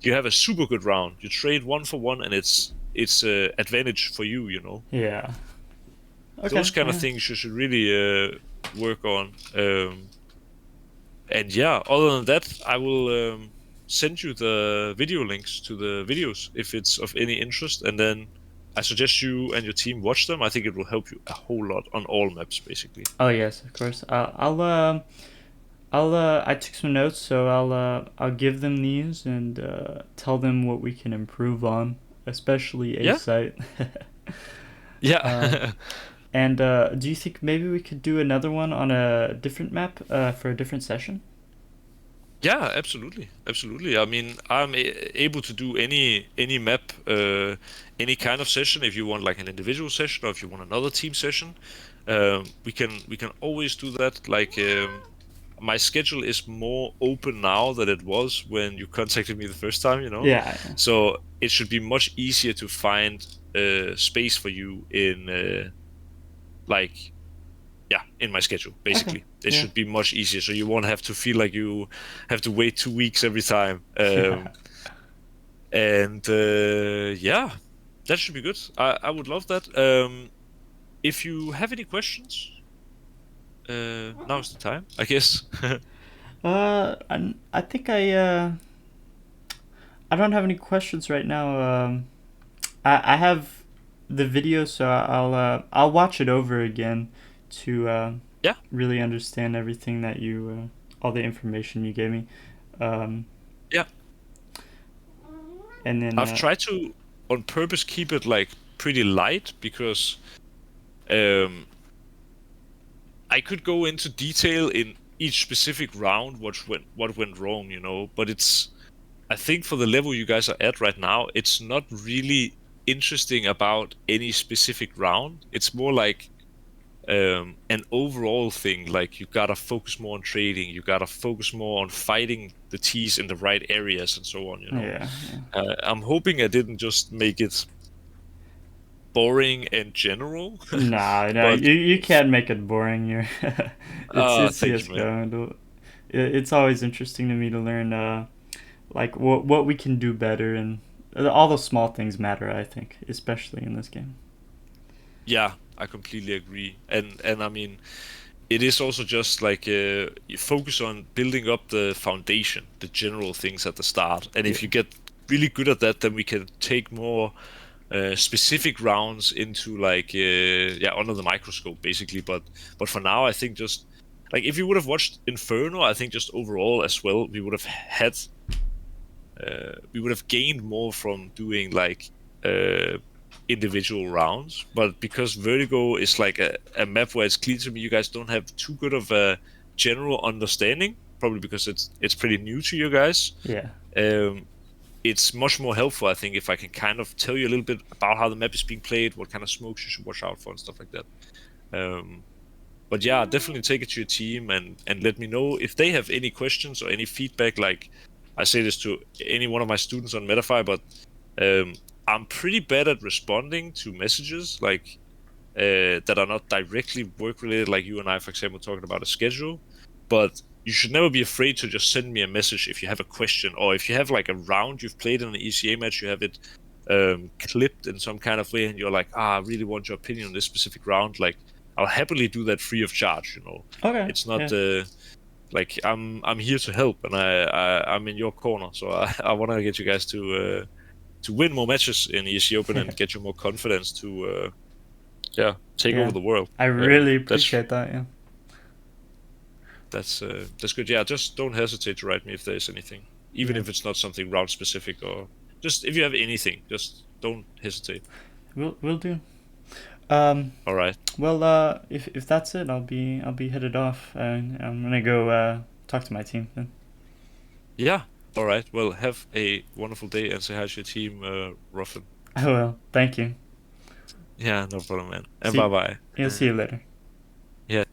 you have a super good round. You trade 1 for 1 and it's advantage for you, Yeah. Okay. Those kind of things you should really work on. And yeah, other than that, I will send you the video links to the videos if it's of any interest, and then I suggest you and your team watch them. I think it will help you a whole lot on all maps, basically. Oh yes, of course. I took some notes, so I'll give them these and tell them what we can improve on, especially A site. Yeah. And do you think maybe we could do another one on a different map for a different session? Yeah, absolutely. I mean, I'm able to do any map, any kind of session. If you want like an individual session, or if you want another team session, we can always do that. Like, my schedule is more open now than it was when you contacted me the first time. Yeah. So it should be much easier to find space for you in in my schedule, basically. Okay. It should be much easier, so you won't have to feel like you have to wait 2 weeks every time. And that should be good. I would love that. If you have any questions, now's the time, I guess. I think I don't have any questions right now. I have the video, so I'll watch it over again to really understand everything that you all the information you gave me. Yeah. And then I've tried to on purpose keep it like pretty light because I could go into detail in each specific round what went wrong, but I think for the level you guys are at right now, it's not really interesting about any specific round. It's more like an overall thing. Like you gotta focus more on trading, you gotta focus more on fighting the T's in the right areas and so on. Yeah. I'm hoping I didn't just make it boring and general. No, But- you can't make it boring. It's thank you, CS:GO. It's always interesting to me to learn like what we can do better, and all those small things matter, I think, especially in this game. Yeah, I completely agree. And I mean, it is also just like you focus on building up the foundation, the general things at the start. And if Yeah. you get really good at that, then we can take more specific rounds into like under the microscope basically. But for now, I think just like if you would have watched Inferno, I think just overall as well, we would have gained more from doing like individual rounds. But because Vertigo is like a map where it's clear to me you guys don't have too good of a general understanding, probably because it's pretty new to you guys. Yeah. It's much more helpful, I think, if I can kind of tell you a little bit about how the map is being played, what kind of smokes you should watch out for, and stuff like that. But yeah, definitely take it to your team and let me know if they have any questions or any feedback. Like I say this to any one of my students on Metafy, but I'm pretty bad at responding to messages like that are not directly work related, like you and I, for example, talking about a schedule. But you should never be afraid to just send me a message if you have a question, or if you have like a round you've played in an ECA match, you have it clipped in some kind of way, and you're like, I really want your opinion on this specific round. Like, I'll happily do that free of charge. Okay. It's not yeah. like I'm here to help, and I'm in your corner. So I want to get you guys to win more matches in ESC Open and get you more confidence to take over the world. I really That's appreciate that. Yeah. that's good. Yeah, just don't hesitate to write me if there's anything, even Yeah. if it's not something round specific, or just if you have anything, just don't hesitate. We'll do. All right. Well, if that's it, I'll be headed off, and I'm gonna go talk to my team then. Yeah. All right. Well, have a wonderful day and say hi to your team, Ruffin. I will. Thank you. Yeah, no problem, man. And See- bye bye. Yeah. See you later. Yeah.